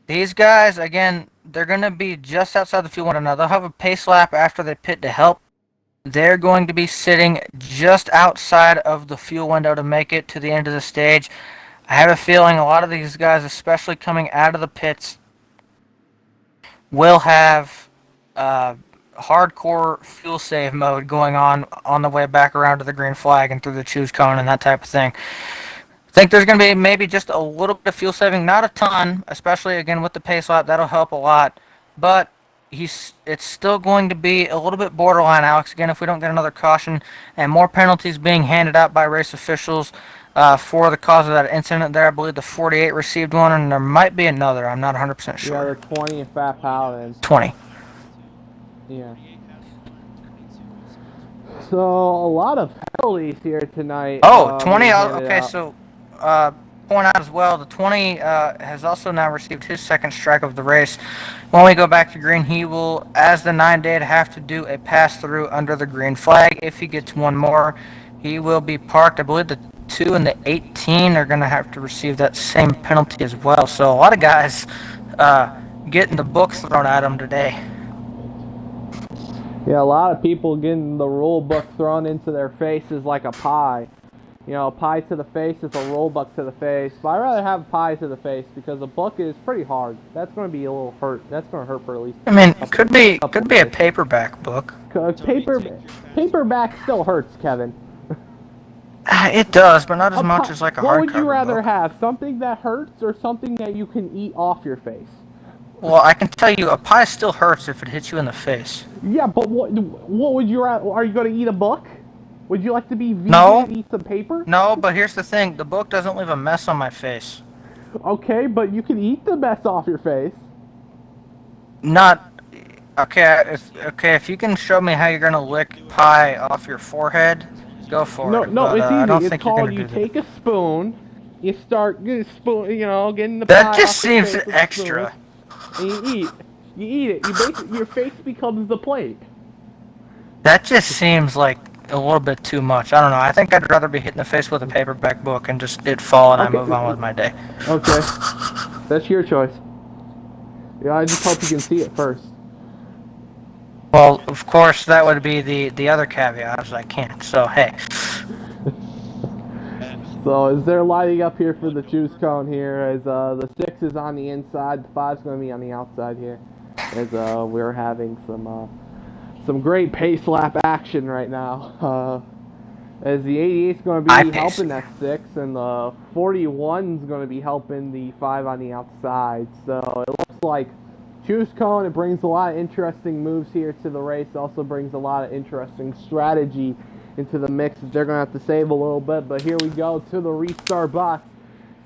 These guys, again, they're going to be just outside the fuel window. Now, they'll have a pace lap after they pit to help. They're going to be sitting just outside of the fuel window to make it to the end of the stage. I have a feeling a lot of these guys, especially coming out of the pits, will have hardcore fuel save mode going on the way back around to the green flag and through the choose cone and that type of thing. I think there's going to be maybe just a little bit of fuel saving, not a ton, especially again with the pace lap. That'll help a lot, but it's still going to be a little bit borderline, Alex. Again, if we don't get another caution and more penalties being handed out by race officials for the cause of that incident there, I believe the 48 received one, and there might be another. I'm not 100% sure. Yeah, they're 20 and Fat Paladins. 20. Yeah. So a lot of penalties here tonight. Oh, 20. Okay, so point out as well, the 20 has also now received his second strike of the race. When we go back to green, he will, as the 9 did, have to do a pass through under the green flag. If he gets one more, he will be parked. I believe the 2 and the 18 are going to have to receive that same penalty as well. So a lot of guys getting the books thrown at them today. Yeah, a lot of people getting the rule book thrown into their faces like a pie. You know, a pie to the face is a rule book to the face. But I'd rather have a pie to the face because a book is pretty hard. That's going to be a little hurt. That's going to hurt for at least. I mean, it could be a paperback book. Paperback still hurts, Kevin. It does, but not as much as like a hardcover book. What would you rather have? Something that hurts or something that you can eat off your face? Well, I can tell you, a pie still hurts if it hits you in the face. Yeah, but what would you rather? Are you going to eat a book? Would you like to be vegan and eat some paper? No, but here's the thing. The book doesn't leave a mess on my face. Okay, but you can eat the mess off your face. Not... Okay, if you can show me how you're going to lick pie off your forehead, go for it. No, it's easy. I don't it's think called you take a spoon, you start getting the that pie just off your seems face with extra. And you eat it. Your face becomes the plate. That just seems like a little bit too much. I don't know. I think I'd rather be hit in the face with a paperback book and just it fall and I move on with my day. Okay. That's your choice. Yeah, I just hope you can see it first. Well, of course, that would be the other caveat, is I can't. So, hey. So, as they're lighting up here for the choose cone here, as the 6 is on the inside, the 5 is going to be on the outside here, as we're having some great pace lap action right now. As the 88 is going to be helping that 6, and the 41 is going to be helping the 5 on the outside. So, it looks like choose cone, it brings a lot of interesting moves here to the race. It also brings a lot of interesting strategy into the mix. They're going to have to save a little bit, but here we go to the restart box.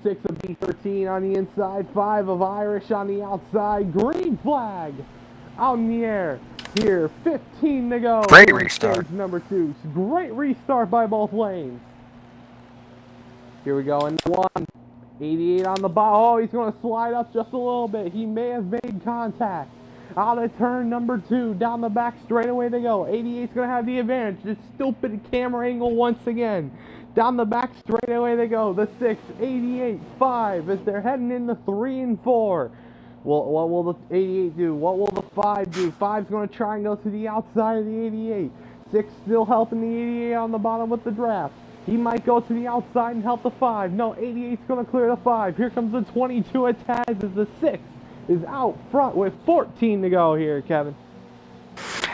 6 of B13 on the inside, 5 of Irish on the outside. Green flag out in the air. Here, 15 to go. Great restart. Number 2. Great restart by both lanes. Here we go in 1. 88 on the bottom. Oh, he's going to slide up just a little bit. He may have made contact. Out of turn number 2. Down the back straightaway they go. 88's going to have the advantage. This stupid camera angle once again. Down the back straightaway they go. The 6, 88, 5 as they're heading into 3 and 4. Well, what will the 88 do? What will the 5 do? 5's going to try and go to the outside of the 88. 6 still helping the 88 on the bottom with the draft. He might go to the outside and help the 5. No, 88's going to clear the 5. Here comes the 22 at Taz as the 6 is out front with 14 to go here, Kevin.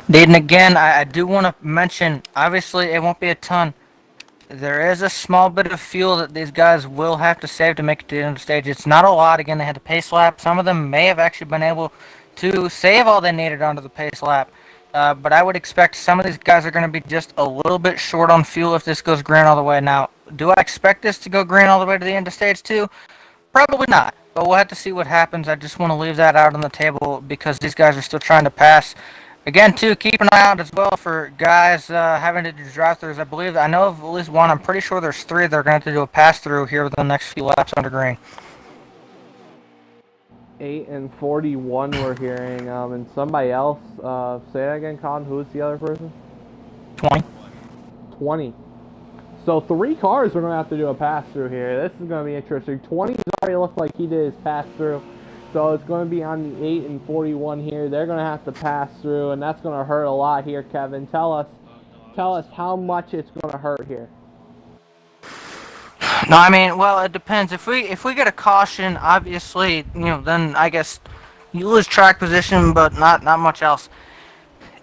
Indeed, and again, I do want to mention, obviously it won't be a ton. There is a small bit of fuel that these guys will have to save to make it to the end of the stage. It's not a lot. Again, they had to pace lap. Some of them may have actually been able to save all they needed onto the pace lap. But I would expect some of these guys are going to be just a little bit short on fuel if this goes green all the way. Now, do I expect this to go green all the way to the end of stage 2? Probably not. But we'll have to see what happens. I just want to leave that out on the table because these guys are still trying to pass. Again, too, keep an eye out as well for guys having to do drive-thrus. I know of at least one. I'm pretty sure there's 3 that are going to have to do a pass-through here within the next few laps under green. 8 and 41 we're hearing, and somebody else, say that again, Colin, who's the other person? 20. 20. So 3 cars are going to have to do a pass-through here. This is going to be interesting. 20's already looked like he did his pass-through. So it's going to be on the 8 and 41 here. They're going to have to pass through, and that's going to hurt a lot here, Kevin. Tell us how much it's going to hurt here. No, I mean, well, it depends. If we get a caution, obviously, then I guess you lose track position, but not much else.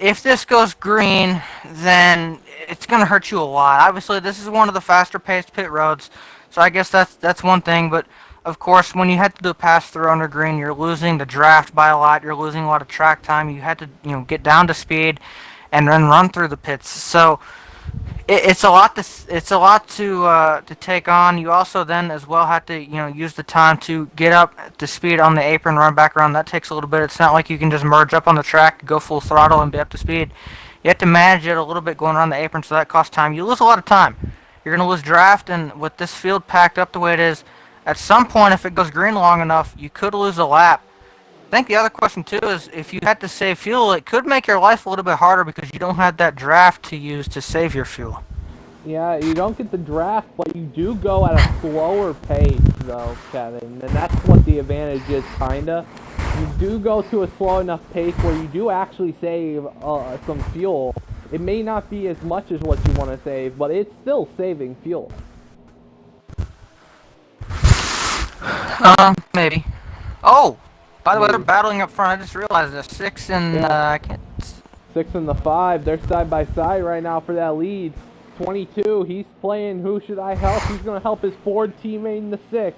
If this goes green, then it's going to hurt you a lot. Obviously, this is one of the faster-paced pit roads, so I guess that's one thing. But of course, when you have to do a pass-through under green, you're losing the draft by a lot. You're losing a lot of track time. You had to get down to speed, and then run through the pits. So it's a lot to take on. You also then as well have to use the time to get up to speed on the apron, run back around. That takes a little bit. It's not like you can just merge up on the track, go full throttle, and be up to speed. You have to manage it a little bit going around the apron, so that costs time. You lose a lot of time. You're going to lose draft, and with this field packed up the way it is, at some point, if it goes green long enough, you could lose a lap. I think the other question too is if you had to save fuel, it could make your life a little bit harder because you don't have that draft to use to save your fuel. Yeah, you don't get the draft, but you do go at a slower pace, though, Kevin. And that's what the advantage is, kinda. You do go to a slow enough pace where you do actually save some fuel. It may not be as much as what you want to save, but it's still saving fuel. Maybe. Oh! By the way, they're battling up front. I just realized this. 6 and I can't. 6 and the 5. They're side by side right now for that lead. 22. He's playing. Who should I help? He's going to help his Ford teammate in the 6.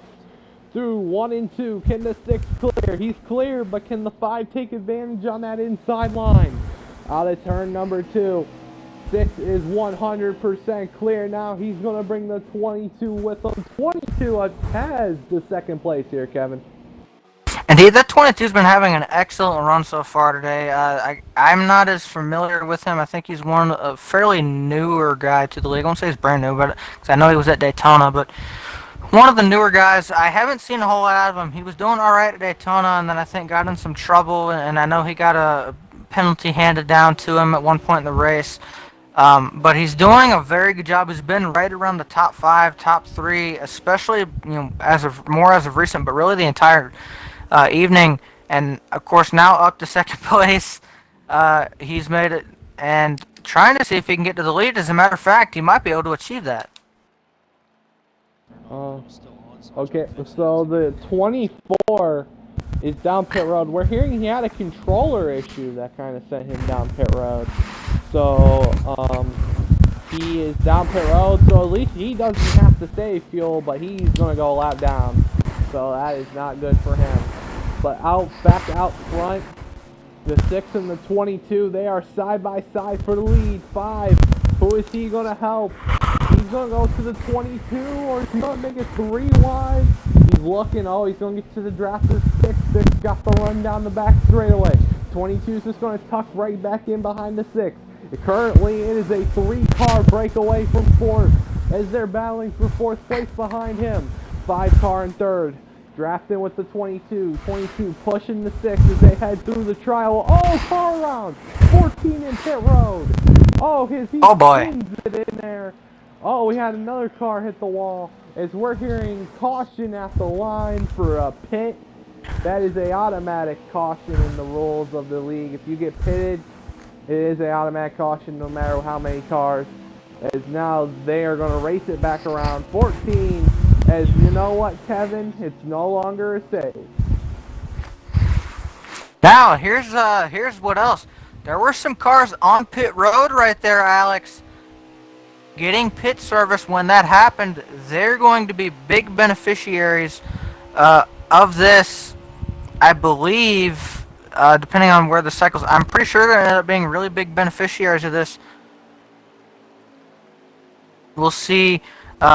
Through 1 and 2. Can the 6 clear? He's clear, but can the 5 take advantage on that inside line? Out of turn number 2. 6 is 100% clear now. He's going to bring the 22 with him. 22 has the second place here, Kevin. Indeed, that 22's been having an excellent run so far today. I'm not as familiar with him. I think he's a fairly newer guy to the league. I won't say he's brand new, but because I know he was at Daytona, but one of the newer guys. I haven't seen a whole lot out of him. He was doing all right at Daytona, and then I think got in some trouble, and I know he got a penalty handed down to him at one point in the race. But he's doing a very good job. He's been right around the top 5, top 3, especially as of recent, but really the entire evening, and of course now up to second place. He's made it and trying to see if he can get to the lead. As a matter of fact, he might be able to achieve that. Okay, so the 24 is down pit road. We're hearing he had a controller issue that kind of sent him down pit road. So he is down pit road, so at least he doesn't have to save fuel, but he's going to go a lap down. So that is not good for him. But back out front, the 6 and the 22, they are side by side for the lead. 5, who is he going to help? He's going to go to the 22, or is he going to make it 3 wide? He's looking, he's going to get to the draft of 6. 6 got the run down the back straightaway. 22 is just going to tuck right back in behind the 6. Currently, it is a 3-car breakaway from 4th as they're battling for 4th place behind him. 5-car in 3rd. Drafting with the 22. 22 pushing the 6 as they head through the trial. Car around. 14 in pit road. He spins it in there. We had another car hit the wall as we're hearing caution at the line for a pit. That is a automatic caution in the rules of the league. If you get pitted, it is a automatic caution no matter how many cars. As now they are going to race it back around 14. As you know what, Kevin, it's no longer a save. Now here's what else. There were some cars on pit road right there, Alex. Getting pit service when that happened, they're going to be big beneficiaries of this, I believe, depending on where the cycles. I'm pretty sure they're going to end up being really big beneficiaries of this. We'll see.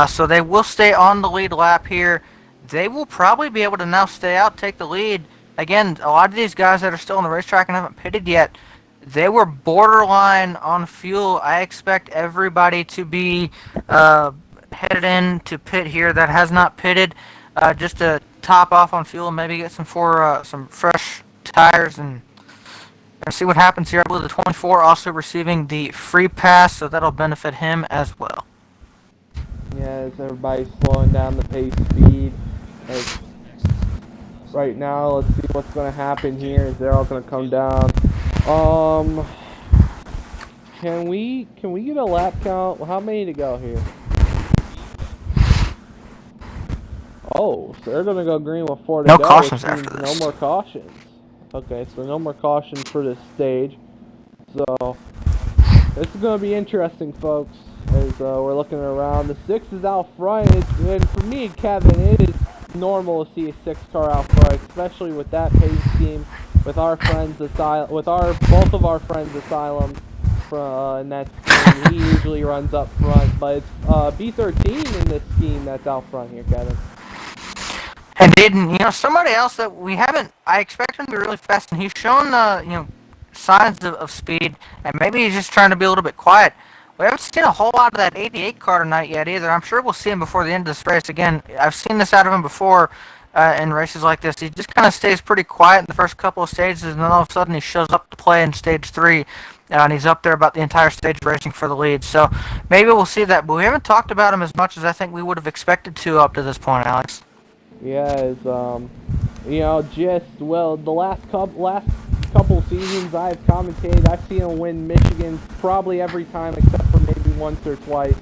So they will stay on the lead lap here. They will probably be able to now stay out, take the lead. Again, a lot of these guys that are still on the racetrack and haven't pitted yet, they were borderline on fuel. I expect everybody to be headed in to pit here that has not pitted, just to top off on fuel and maybe get some fresh tires and see what happens here. I believe the 24 also receiving the free pass, so that'll benefit him as well. Yeah, as everybody's slowing down the pace speed. As right now, let's see what's going to happen here. Is they're all going to come down. Can we get a lap count? How many to go here? Oh, so they're going to go green with 4 to No go, which cautions means after no this. more cautions. Okay, so no more cautions for this stage. So this is going to be interesting, folks, as we're looking around. The 6 is out front, and for me and Kevin, it is normal to see a 6 car out front, especially with that pace scheme, with our friends Asylum, with both of our friends Asylum, and that scheme. He usually runs up front, but it's B13 in this scheme that's out front here, Kevin. Indeed, and somebody else that we haven't. I expect him to be really fast, and he's shown signs of speed, and maybe he's just trying to be a little bit quiet. We haven't seen a whole lot of that 88 car tonight yet either. I'm sure we'll see him before the end of this race. Again, I've seen this out of him before in races like this. He just kind of stays pretty quiet in the first couple of stages, and then all of a sudden he shows up to play in stage 3, and he's up there about the entire stage racing for the lead. So maybe we'll see that, but we haven't talked about him as much as I think we would have expected to up to this point, Alex. Yeah, the last couple seasons I've commentated, I've seen him win Michigan probably every time except for maybe once or twice.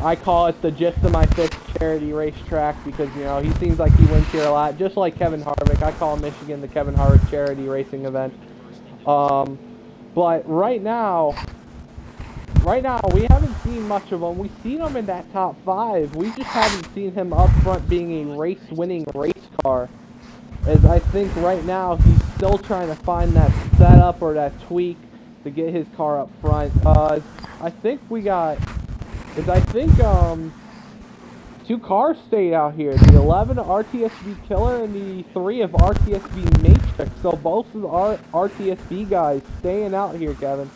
I call it the Gist of My Fist charity racetrack because, he seems like he wins here a lot, just like Kevin Harvick. I call Michigan the Kevin Harvick charity racing event. But right now, we haven't seen much of him. We've seen him in that top 5. We just haven't seen him up front being a race-winning race car. As I think right now he's still trying to find that setup or that tweak to get his car up front. I think 2 cars stayed out here. The 11 RTSV Killer and the 3 of RTSV Matrix. So both of our RTSV guys staying out here, Kevin.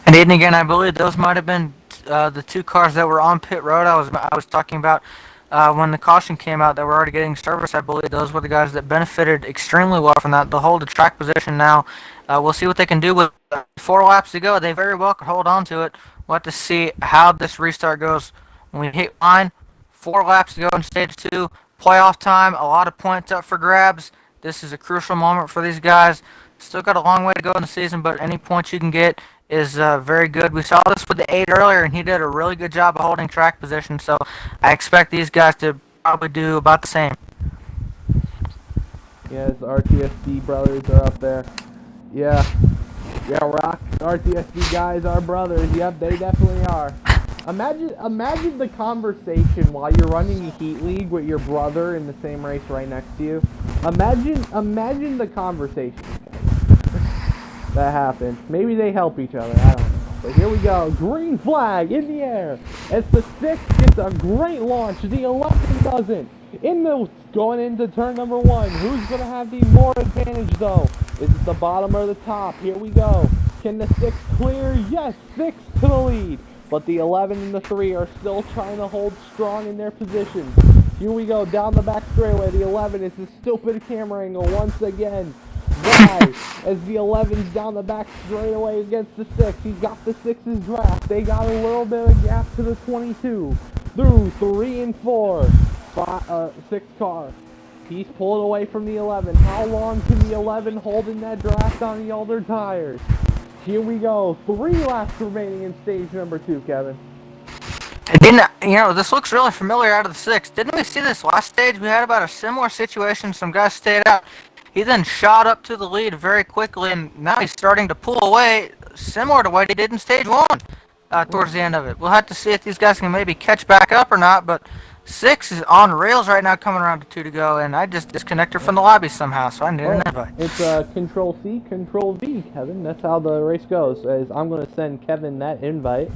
And then again, I believe those might have been the 2 cars that were on pit road. I was talking about when the caution came out that were already getting service. I believe those were the guys that benefited extremely well from that. They'll hold the track position now. We'll see what they can do with 4 laps to go. They very well could hold on to it. We'll have to see how this restart goes. When we hit line, 4 laps to go in stage 2. Playoff time, a lot of points up for grabs. This is a crucial moment for these guys. Still got a long way to go in the season, but any points you can get is very good. We saw this with the 8 earlier, and he did a really good job of holding track position, so I expect these guys to probably do about the same. Yes, RTSD brothers are up there. Yeah, Rock, RTSD guys are brothers. Yep, they definitely are. Imagine the conversation while you're running a heat league with your brother in the same race right next to you. Imagine the conversation that happens. Maybe they help each other. I don't know. But here we go. Green flag in the air. As the 6 gets a great launch, the 11 doesn't. Going into turn number 1. Who's going to have the more advantage, though? Is it the bottom or the top? Here we go. Can the 6 clear? Yes, 6 to the lead. But the 11 and the 3 are still trying to hold strong in their positions. Here we go, down the back straightaway. The 11 is a stupid camera angle once again. Why? As the 11's down the back straightaway against the 6. He's got the 6's draft. They got a little bit of gap to the 22. Through 3 and 4. 6 car. He's pulled away from the 11. How long can the 11 hold in that draft on the older tires? Here we go. 3 laps remaining in stage number 2, Kevin. This looks really familiar out of the 6. Didn't we see this last stage? We had about a similar situation. Some guys stayed out. He then shot up to the lead very quickly, and now he's starting to pull away, similar to what he did in stage 1 towards the end of it. We'll have to see if these guys can maybe catch back up or not, but 6 is on rails right now, coming around to 2 to go, and I just disconnected from the lobby somehow, so I need an invite. It's Control-C, Control-V, Kevin. That's how the race goes. As I'm going to send Kevin that invite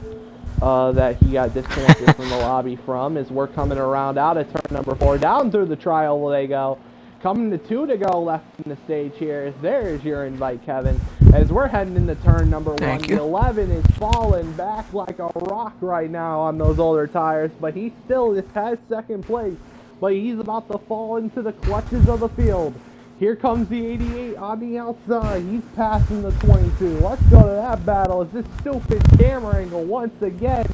that he got disconnected from the lobby from, as we're coming around out of turn number 4. Down through the trial they go. Coming to 2 to go left in the stage here. There's your invite, Kevin. As we're heading into turn number 1, the 11 is falling back like a rock right now on those older tires, but he still has second place. But he's about to fall into the clutches of the field. Here comes the 88 on the outside. He's passing the 22. Let's go to that battle as this stupid camera angle once again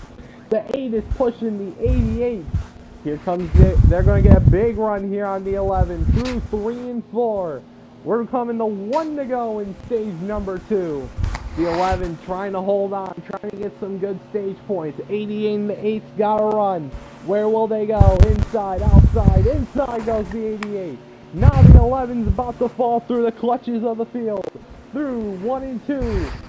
The 8 is pushing the 88. Here comes they're going to get a big run here on the 11 through 3 and 4. We're coming to 1 to go in stage number 2. The 11 trying to hold on, trying to get some good stage points. 88 and the 8's got to run. Where will they go? Inside, outside, inside goes the 88. Now the 11's about to fall through the clutches of the field. Through 1 and 2.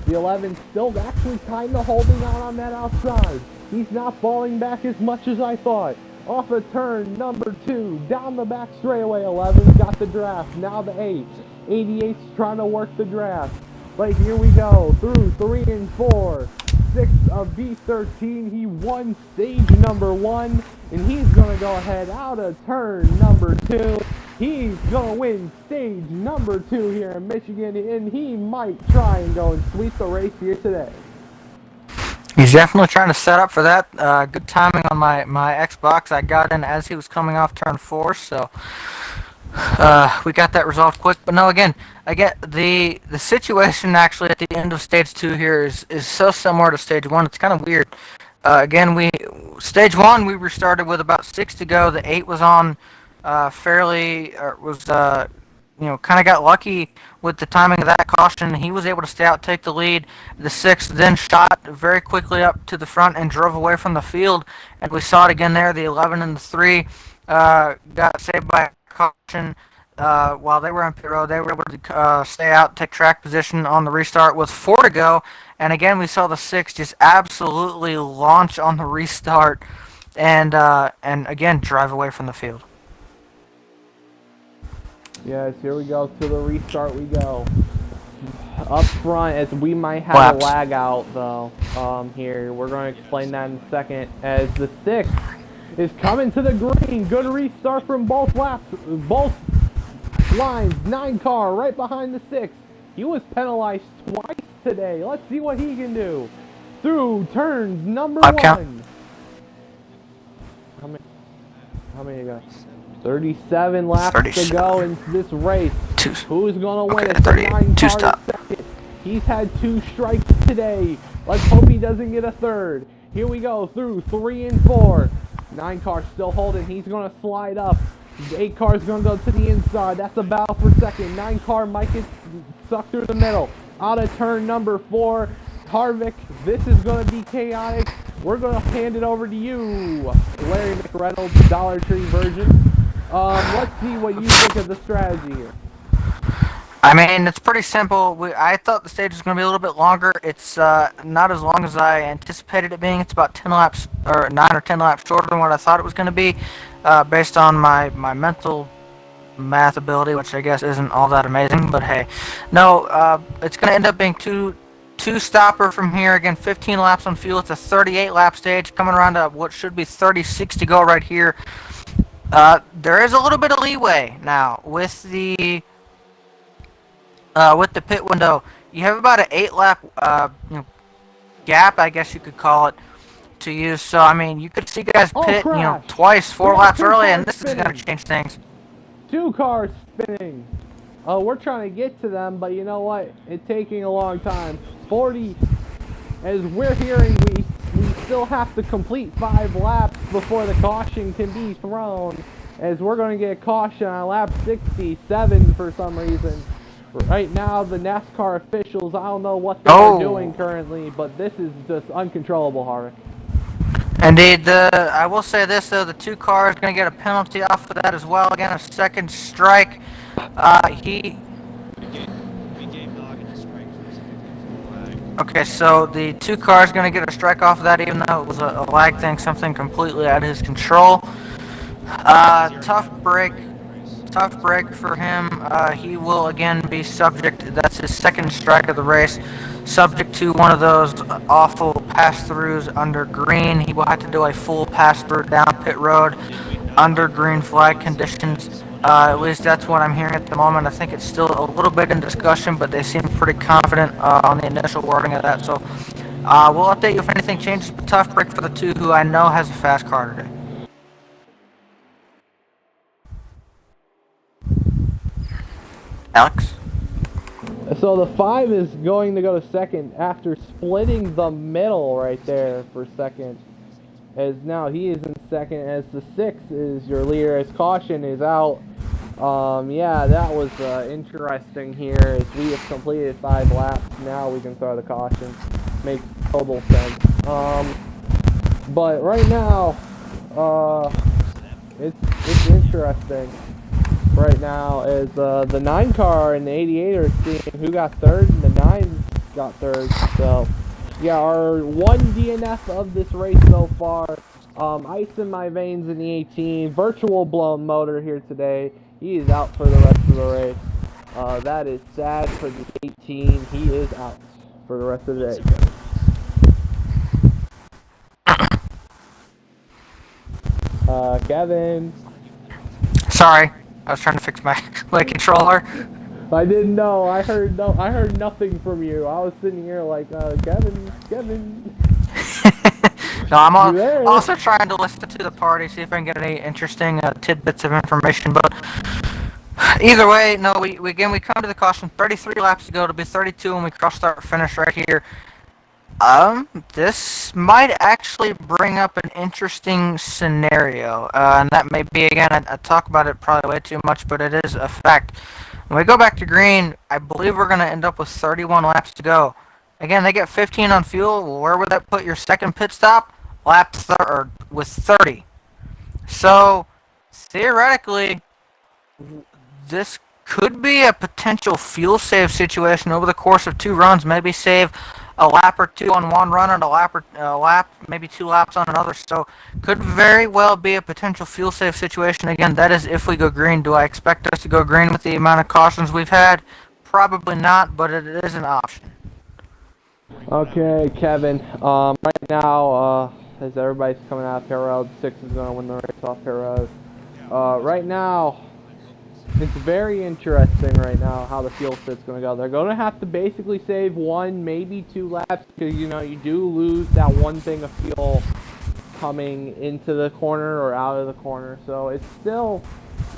The 11's still actually kind of holding on that outside. He's not falling back as much as I thought. Off a turn number 2. Down the back straightaway. 11's got the draft. Now the 8. 88's trying to work the draft. But here we go. Through 3 and 4. 6 of B13. He won stage number 1. And he's going to go ahead out of turn number 2. He's going to win stage number 2 here in Michigan. And he might try and go and sweep the race here today. He's definitely trying to set up for that. Good timing on my Xbox. I got in as he was coming off turn 4, so we got that resolved quick. But no, again, I get the situation actually at the end of stage 2 here is so similar to stage 1. It's kind of weird. Again, stage 1 we restarted with about 6 to go. The 8 was on kind of got lucky with the timing of that caution. He was able to stay out, take the lead. The 6 then shot very quickly up to the front and drove away from the field. And we saw it again there. The 11 and the 3 got saved by caution while they were on pit road. They were able to stay out, take track position on the restart with 4 to go. And again, we saw the 6 just absolutely launch on the restart and again drive away from the field. Yes, here we go. To the restart we go. Up front, as we might have a lag out, though, here. We're going to explain that in a second. As the 6 is coming to the green. Good restart from both laps, both lines. 9 car right behind the 6. He was penalized twice today. Let's see what he can do. Through turns number 1. How many you got? 37 laps to go in this race. Who's going to win it? 9 car second. He's had 2 strikes today. Let's hope he doesn't get a third. Here we go through 3 and 4. 9 car still holding. He's going to slide up. 8 car is going to go to the inside. That's a battle for second. 9 car might get sucked through the middle. Out of turn number 4. Harvick, this is going to be chaotic. We're going to hand it over to you, Larry McReynolds, Dollar Tree version. Let's see what you think of the strategy here. I mean, it's pretty simple. I thought the stage was going to be a little bit longer. It's not as long as I anticipated it being. It's about 10 laps, or 9 or 10 laps shorter than what I thought it was going to be, based on my mental math ability, which I guess isn't all that amazing. But hey, no, it's going to end up being two-stopper from here. Again, 15 laps on fuel. It's a 38-lap stage, coming around to what should be 36 to go right here. There is a little bit of leeway now with the pit window. You have about an 8-lap gap, I guess you could call it, to use. So I mean, you could see guys pit twice, 4 laps early, and this is going to change things. 2 cars spinning. We're trying to get to them, but you know what? It's taking a long time. 40, as we're hearing, we still have to complete 5 laps before the caution can be thrown, as we're going to get a caution on lap 67 for some reason. Right now, the NASCAR officials, I don't know what they're doing currently, but this is just uncontrollable, Harvick. Indeed. I will say this, though, the 2 cars going to get a penalty off of that as well. Again, a second strike. Okay, so the 2 cars going to get a strike off of that, even though it was a lag thing, something completely out of his control. Tough break for him. He will again be subject, that's his second strike of the race, subject to one of those awful pass-throughs under green. He will have to do a full pass-through down pit road under green flag conditions. At least that's what I'm hearing at the moment. I think it's still a little bit in discussion, but they seem pretty confident on the initial wording of that. So we'll update you if anything changes. But tough break for the 2 who I know has a fast car today. Alex? So the 5 is going to go to second after splitting the middle right there for second. as now he is in second as the 6 is your leader as caution is out. Yeah, that was interesting here as we have completed 5 laps. Now we can throw the caution. Makes total sense. But right now, it's interesting right now as the 9 car and the 88 are seeing who got third and the 9 got third. So yeah, our one DNF of this race so far. Ice in my veins in the 18. Virtual blown motor here today. He is out for the rest of the race. That is sad for the 18. He is out for the rest of the day. Kevin. Sorry, I was trying to fix my controller. I didn't know. I heard nothing from you. I was sitting here like, Kevin. No, I'm also trying to listen to the party, see if I can get any interesting tidbits of information. But either way, no, we come to the caution. 33 laps to go. It'll be 32 when we cross start finish right here. This might actually bring up an interesting scenario, and that may be, again, I talk about it probably way too much, but it is a fact. When we go back to green, I believe we're going to end up with 31 laps to go. Again, they get 15 on fuel. Where would that put your second pit stop? Lap third with 30. So, theoretically, this could be a potential fuel save situation over the course of 2 runs. Maybe save a lap or 2 on one run and a lap, maybe 2 laps on another. So, could very well be a potential fuel save situation. Again, that is if we go green. Do I expect us to go green with the amount of cautions we've had? Probably not, but it is an option. Okay, Kevin. Right now, as everybody's coming out of pit road, 6 is going to win the race off pit road. Right now, it's very interesting right now how the fuel set's going to go. They're going to have to basically save 1, maybe 2 laps because, you do lose that one thing of fuel coming into the corner or out of the corner. So it's still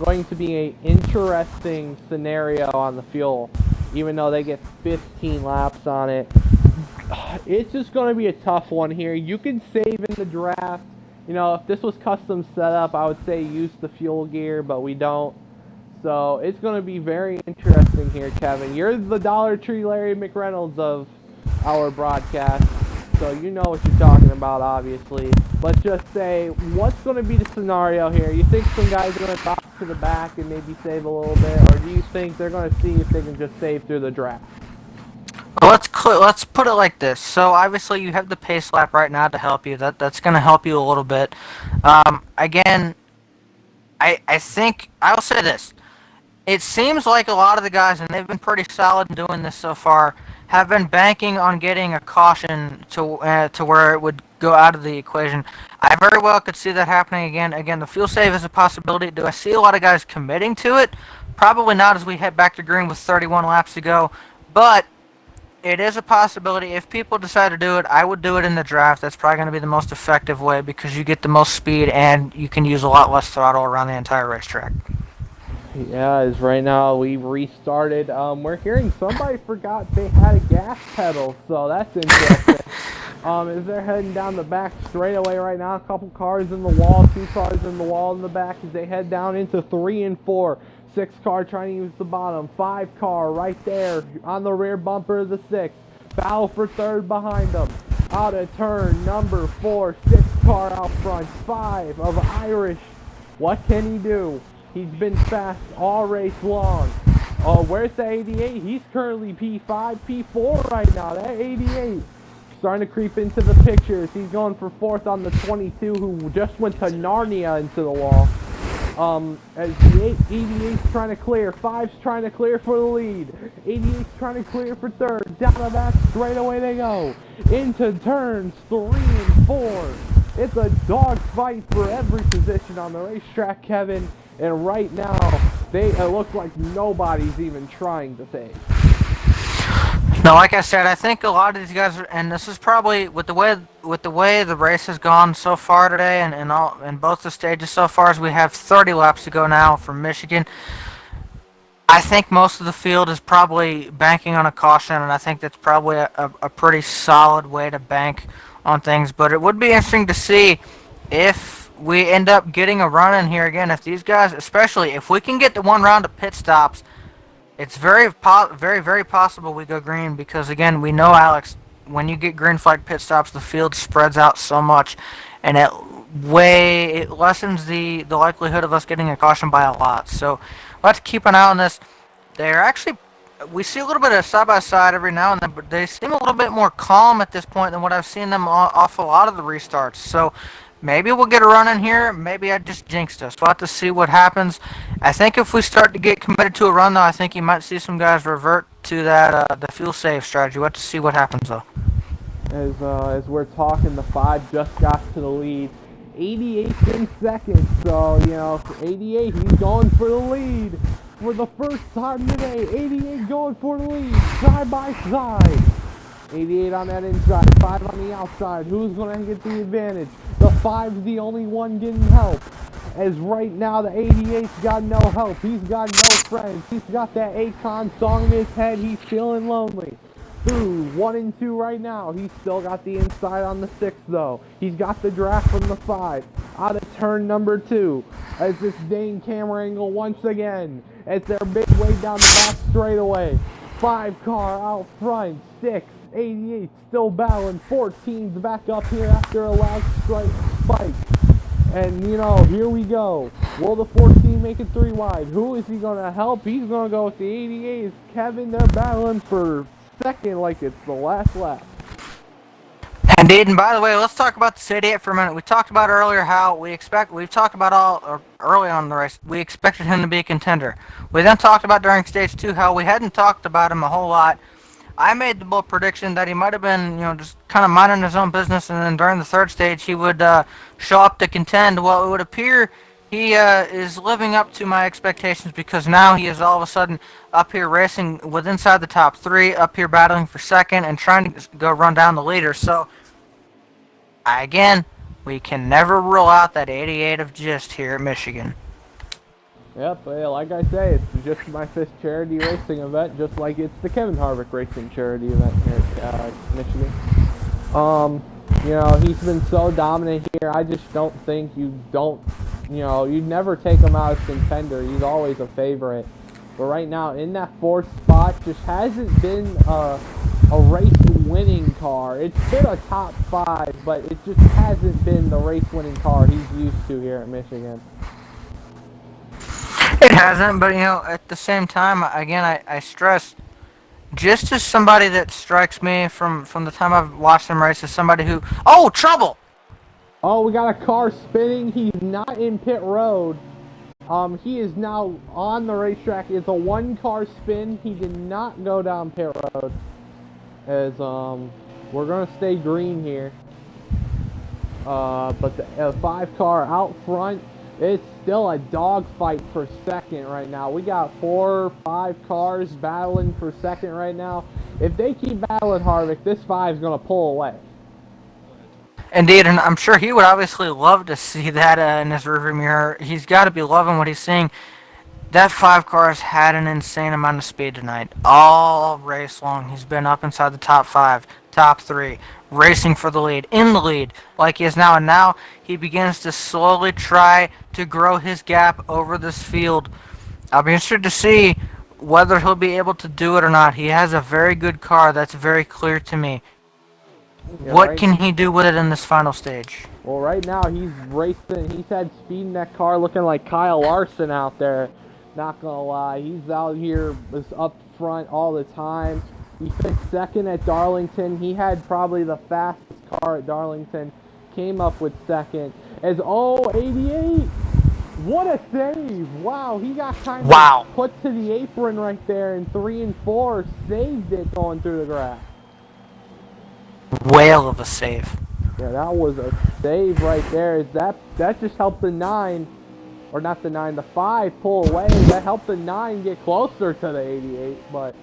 going to be an interesting scenario on the fuel, even though they get 15 laps on it. It's just going to be a tough one here. You can save in the draft. If this was custom setup, I would say use the fuel gear, but we don't. So it's going to be very interesting here, Kevin. You're the Dollar Tree Larry McReynolds of our broadcast, so you know what you're talking about, obviously. Let's just say, what's going to be the scenario here? You think some guys are going to box to the back and maybe save a little bit, or do you think they're going to see if they can just save through the draft? Well, let's put it like this. So obviously you have the pace lap right now to help you. That's going to help you a little bit. Again, I think I'll say this. It seems like a lot of the guys, and they've been pretty solid in doing this so far, have been banking on getting a caution to where it would go out of the equation. I very well could see that happening again. Again, the fuel save is a possibility. Do I see a lot of guys committing to it? Probably not as we head back to green with 31 laps to go. But it is a possibility. If people decide to do it, I would do it in the draft. That's probably going to be the most effective way because you get the most speed and you can use a lot less throttle around the entire racetrack. Yeah, as right now we've restarted. We're hearing somebody forgot they had a gas pedal, so that's interesting. As they're heading down the back straightaway right now, a couple cars in the wall, 2 cars in the wall in the back as they head down into 3 and 4. 6 car trying to use the bottom. 5 car right there on the rear bumper of the 6. Battle for third behind them. Out of turn number 4. 6 car out front. 5 of Irish. What can he do? He's been fast all race long. Oh, where's the 88? He's currently P5, P4 right now. That 88 starting to creep into the pictures. He's going for 4th on the 22 who just went to Narnia into the wall. As the 88's trying to clear, 5's trying to clear for the lead, 88's trying to clear for 3rd, down the back, straight away they go, into turns 3 and 4. It's a dogfight for every position on the racetrack, Kevin, and right now, it looks like nobody's even trying to save. No, like I said, I think a lot of these guys are, and this is probably with the way the race has gone so far today, and both the stages so far, as we have 30 laps to go now from Michigan. I think most of the field is probably banking on a caution, and I think that's probably a pretty solid way to bank on things. But it would be interesting to see if we end up getting a run in here again, if these guys, especially if we can get the one round of pit stops, it's very possible we go green because again, we know Alex. When you get green flag pit stops, the field spreads out so much, and it lessens the likelihood of us getting a caution by a lot. So let's keep an eye on this. They're actually we see a little bit of side by side every now and then, but they seem a little bit more calm at this point than what I've seen them off a lot of the restarts. So maybe we'll get a run in here. Maybe I just jinxed us. We'll have to see what happens. I think if we start to get committed to a run, though, I think you might see some guys revert to that the fuel save strategy. We'll have to see what happens, though. As we're talking, the 5 just got to the lead. 88's in second, so, you know, for 88, he's going for the lead. For the first time today, 88 going for the lead, side by side. 88 on that inside, 5 on the outside. Who's going to get the advantage? The 5's the only one getting help. As right now, the 88's got no help. He's got no friends. He's got that Akon song in his head. He's feeling lonely. Through 1 and 2 right now. He's still got the inside on the 6 though. He's got the draft from the 5. Out of turn number 2. As this dang camera angle once again. As they're big way down the back straightaway. 5 car out front. 6. 88 still battling. 14's back up here after a loud strike spike. And you know, here we go. Will the 14 make it 3 wide? Who is he gonna help? He's gonna go with the 88's Kevin. They're battling for second like it's the last lap. Indeed, and by the way, let's talk about the 88 for a minute. We talked about earlier how we've talked about early on in the race, we expected him to be a contender. We then talked about during stage 2 how we hadn't talked about him a whole lot. I made the bold prediction that he might have been, just kind of minding his own business, and then during the 3rd stage he would show up to contend. Well, it would appear he is living up to my expectations because now he is all of a sudden up here racing with inside the top 3, up here battling for second and trying to go run down the leader. So, again, we can never rule out that 88 of Gist here at Michigan. Yep, like I say, it's just my 5th charity racing event, just like it's the Kevin Harvick Racing charity event here at Michigan. He's been so dominant here. I just don't think you never take him out as contender. He's always a favorite. But right now, in that 4th spot, just hasn't been a race-winning car. It's been a top 5, but it just hasn't been the race-winning car he's used to here at Michigan. It hasn't, but at the same time, again, I stress, just as somebody that strikes me from the time I've watched him race as somebody who, trouble! Oh, we got a car spinning. He's not in pit road. He is now on the racetrack. It's a 1-car spin. He did not go down pit road. As we're gonna stay green here. But the 5-car out front. It's still a dogfight for second right now. We got 4 or 5 cars battling for second right now. If they keep battling Harvick, this 5 is going to pull away. Indeed, and I'm sure he would obviously love to see that in his rearview mirror. He's got to be loving what he's seeing. That 5 car has had an insane amount of speed tonight. All race long, he's been up inside the top 5, top 3, racing for the lead, in the lead, like he is now. And now he begins to slowly try to grow his gap over this field. I'll be interested to see whether he'll be able to do it or not. He has a very good car. That's very clear to me. Yeah, what can he do with it in this final stage? Well, right now he's racing. He's had speed in that car looking like Kyle Larson out there. Not gonna lie, he's out here up front all the time. He finished second at Darlington. He had probably the fastest car at Darlington. Came up with second. 88! What a save! Wow, he got kind of put to the apron right there in 3 and 4. Saved it going through the grass. Whale of a save. Yeah, that was a save right there. That just helped the 9. Or not the 9, the 5 pull away. That helped the 9 get closer to the 88, but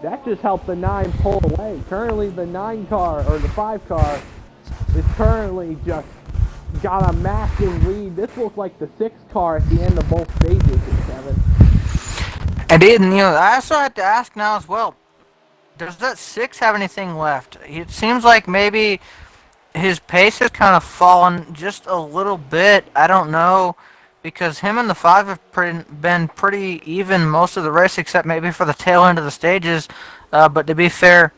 that just helped the 9 pull away. Currently, the 9 car, or the 5 car, is currently just got a massive lead. This looks like the 6 car at the end of both stages, Kevin. And I also have to ask now as well, does that 6 have anything left? It seems like maybe his pace has kind of fallen just a little bit. I don't know, because him and the five have been pretty even most of the race, except maybe for the tail end of the stages. But to be fair,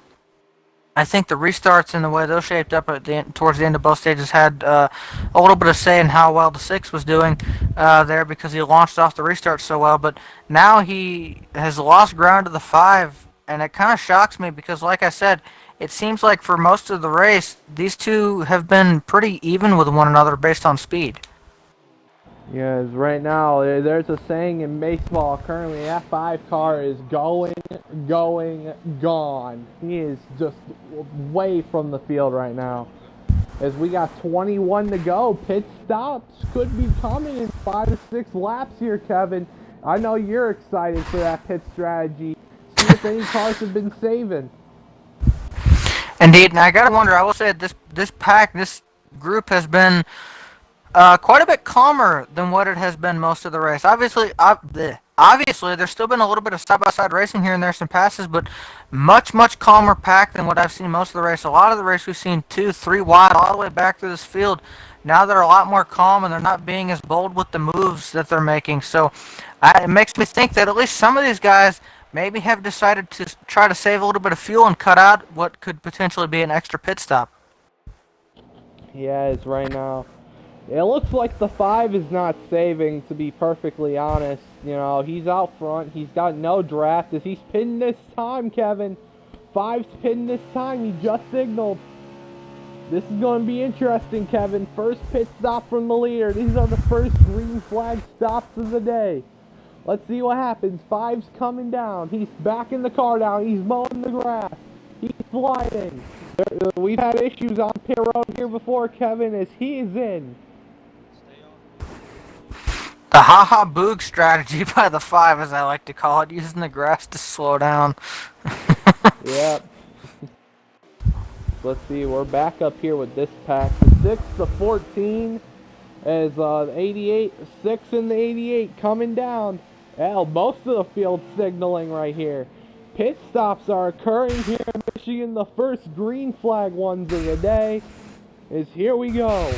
I think the restarts and the way those shaped up towards the end of both stages had a little bit of say in how well the six was doing there, because he launched off the restart so well. But now he has lost ground to the five, and it kind of shocks me because, like I said, it seems like for most of the race, these two have been pretty even with one another based on speed. Yes, right now there's a saying in baseball. Currently, that 5 car is gone. He is just way from the field right now. As we got 21 to go, pit stops could be coming in 5 or 6 laps here, Kevin. I know you're excited for that pit strategy. See if any cars have been saving. Indeed, and I gotta wonder. I will say this group has been quite a bit calmer than what it has been most of the race. Obviously, there's still been a little bit of side-by-side racing here and there, some passes, but much calmer pack than what I've seen most of the race. A lot of the race we've seen 2, 3 wide all the way back through this field. Now they're a lot more calm and they're not being as bold with the moves that they're making. So it makes me think that at least some of these guys maybe have decided to try to save a little bit of fuel and cut out what could potentially be an extra pit stop. Yeah, it's right now. It looks like the 5 is not saving, to be perfectly honest. You know, he's out front. He's got no draft. As he's pinned this time, Kevin. 5's pinned this time. He just signaled. This is going to be interesting, Kevin. First pit stop from the leader. These are the first green flag stops of the day. Let's see what happens. 5's coming down. He's backing the car down. He's mowing the grass. He's sliding. We've had issues on pit road here before, Kevin, as he is in. The ha-ha boog strategy by the 5, as I like to call it, using the grass to slow down. Yep. Let's see, we're back up here with this pack. The 6 to 14 as 88, 6 and the 88 coming down. Hell, most of the field signaling right here. Pit stops are occurring here in Michigan. The first green flag ones of the day is here we go.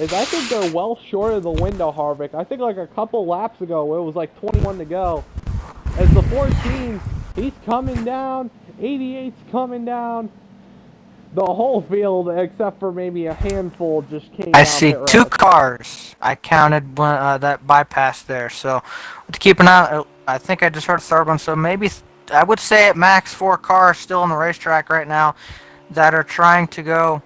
I think they're well short of the window, Harvick. I think like a couple laps ago, it was like 21 to go. As the 14, he's coming down. 88's coming down. The whole field, except for maybe a handful, just came down. I see 2 cars. I counted that bypass there. So to keep an eye, I think I just heard a third one. So maybe I would say at max 4 cars still on the racetrack right now that are trying to go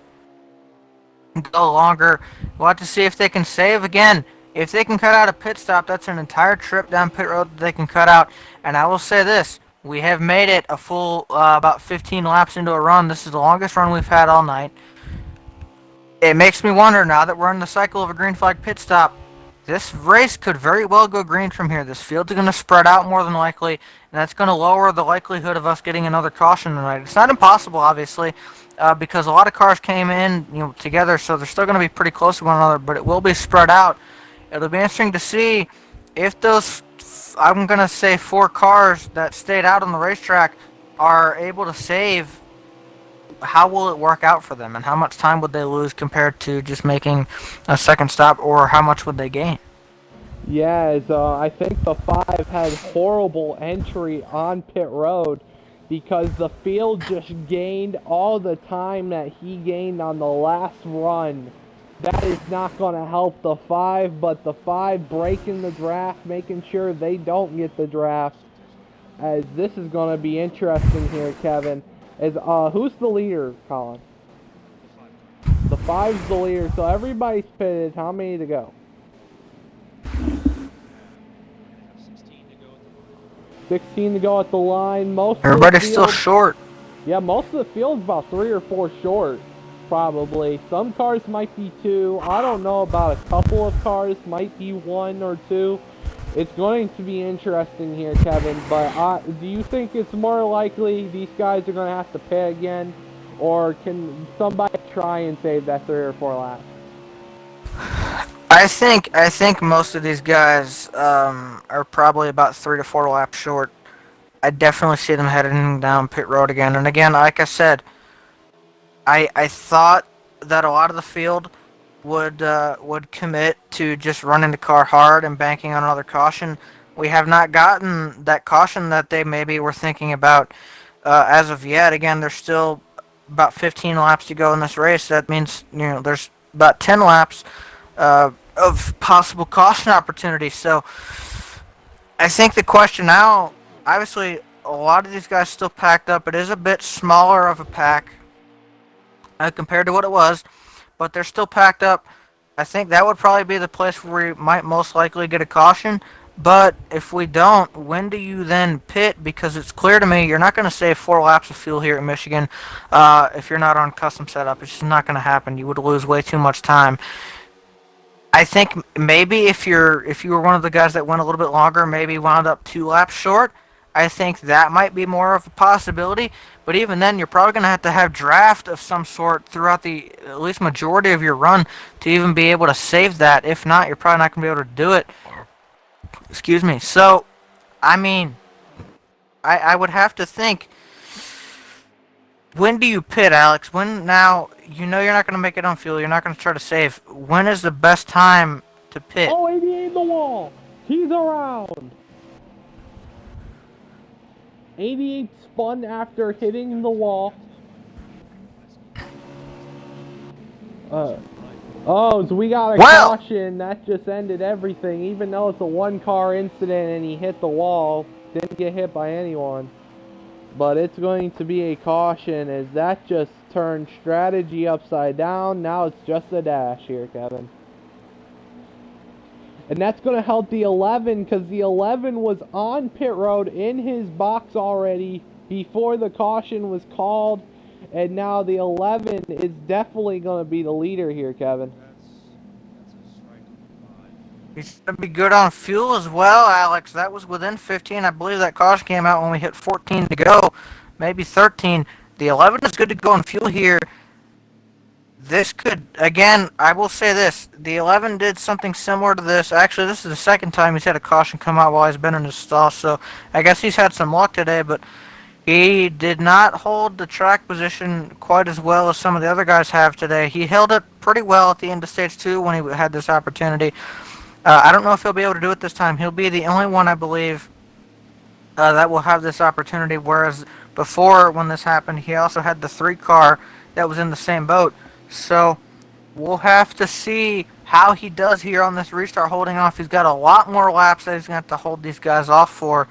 longer. We'll have to see if they can save again. If they can cut out a pit stop, that's an entire trip down pit road that they can cut out. And I will say this, we have made it a full about 15 laps into a run. This is the longest run we've had all night. It makes me wonder, now that we're in the cycle of a green flag pit stop, this race could very well go green from here. This field's going to spread out more than likely, and that's going to lower the likelihood of us getting another caution tonight. It's not impossible, obviously, because a lot of cars came in, together, so they're still going to be pretty close to one another, but it will be spread out. It'll be interesting to see if those, I'm going to say 4 cars that stayed out on the racetrack are able to save. How will it work out for them, and how much time would they lose compared to just making a second stop, or how much would they gain? Yes, I think the 5 had horrible entry on pit road because the field just gained all the time that he gained on the last run. That is not going to help the 5, but the 5 breaking the draft, making sure they don't get the draft. As this is going to be interesting here, Kevin. Who's the leader, Colin? The 5's the leader, so everybody's pitted. How many to go? 16 to go at the line. Everybody's still short. Yeah, most of the field's about 3 or 4 short, probably. Some cars might be 2. I don't know about a couple of cars. Might be 1 or 2. It's going to be interesting here, Kevin, but do you think it's more likely these guys are going to have to pay again, or can somebody try and save that 3 or 4 laps? I think most of these guys are probably about 3 to 4 laps short. I definitely see them heading down pit road again. And again, like I said, I thought that a lot of the field would commit to just running the car hard and banking on another caution. We have not gotten that caution that they maybe were thinking about as of yet. Again, there's still about 15 laps to go in this race. That means there's about 10 laps of possible caution opportunities. So I think the question now, obviously, a lot of these guys still packed up. It is a bit smaller of a pack compared to what it was, but they're still packed up. I think that would probably be the place where we might most likely get a caution. But if we don't, when do you then pit? Because it's clear to me you're not going to save 4 laps of fuel here in Michigan if you're not on custom setup. It's just not going to happen. You would lose way too much time. I think maybe if you were one of the guys that went a little bit longer, maybe wound up 2 laps short, I think that might be more of a possibility. But even then, you're probably going to have draft of some sort throughout the at least majority of your run to even be able to save that. If not, you're probably not going to be able to do it. Excuse me. So, I mean, I would have to think. When do you pit, Alex? When now you know you're not going to make it on fuel. You're not going to try to save. When is the best time to pit? Oh, 88 in the wall. He's around. 88 spun after hitting the wall. Oh, so we got a caution. That just ended everything. Even though it's a one-car incident and he hit the wall, didn't get hit by anyone. But it's going to be a caution as that just turned strategy upside down. Now it's just a dash here, Kevin. And that's going to help the 11 because the 11 was on pit road in his box already before the caution was called. And now the 11 is definitely going to be the leader here, Kevin. He's going to be good on fuel as well, Alex. That was within 15. I believe that caution came out when we hit 14 to go, maybe 13. The 11 is good to go on fuel here. This could, again, I will say this. The 11 did something similar to this. Actually, this is the second time he's had a caution come out while he's been in his stall, so I guess he's had some luck today, but he did not hold the track position quite as well as some of the other guys have today. He held it pretty well at the end of stage 2 when he had this opportunity. I don't know if he'll be able to do it this time. He'll be the only one, I believe, that will have this opportunity, whereas before when this happened, he also had the 3 car that was in the same boat. So we'll have to see how he does here on this restart holding off. He's got a lot more laps that he's going to have to hold these guys off for.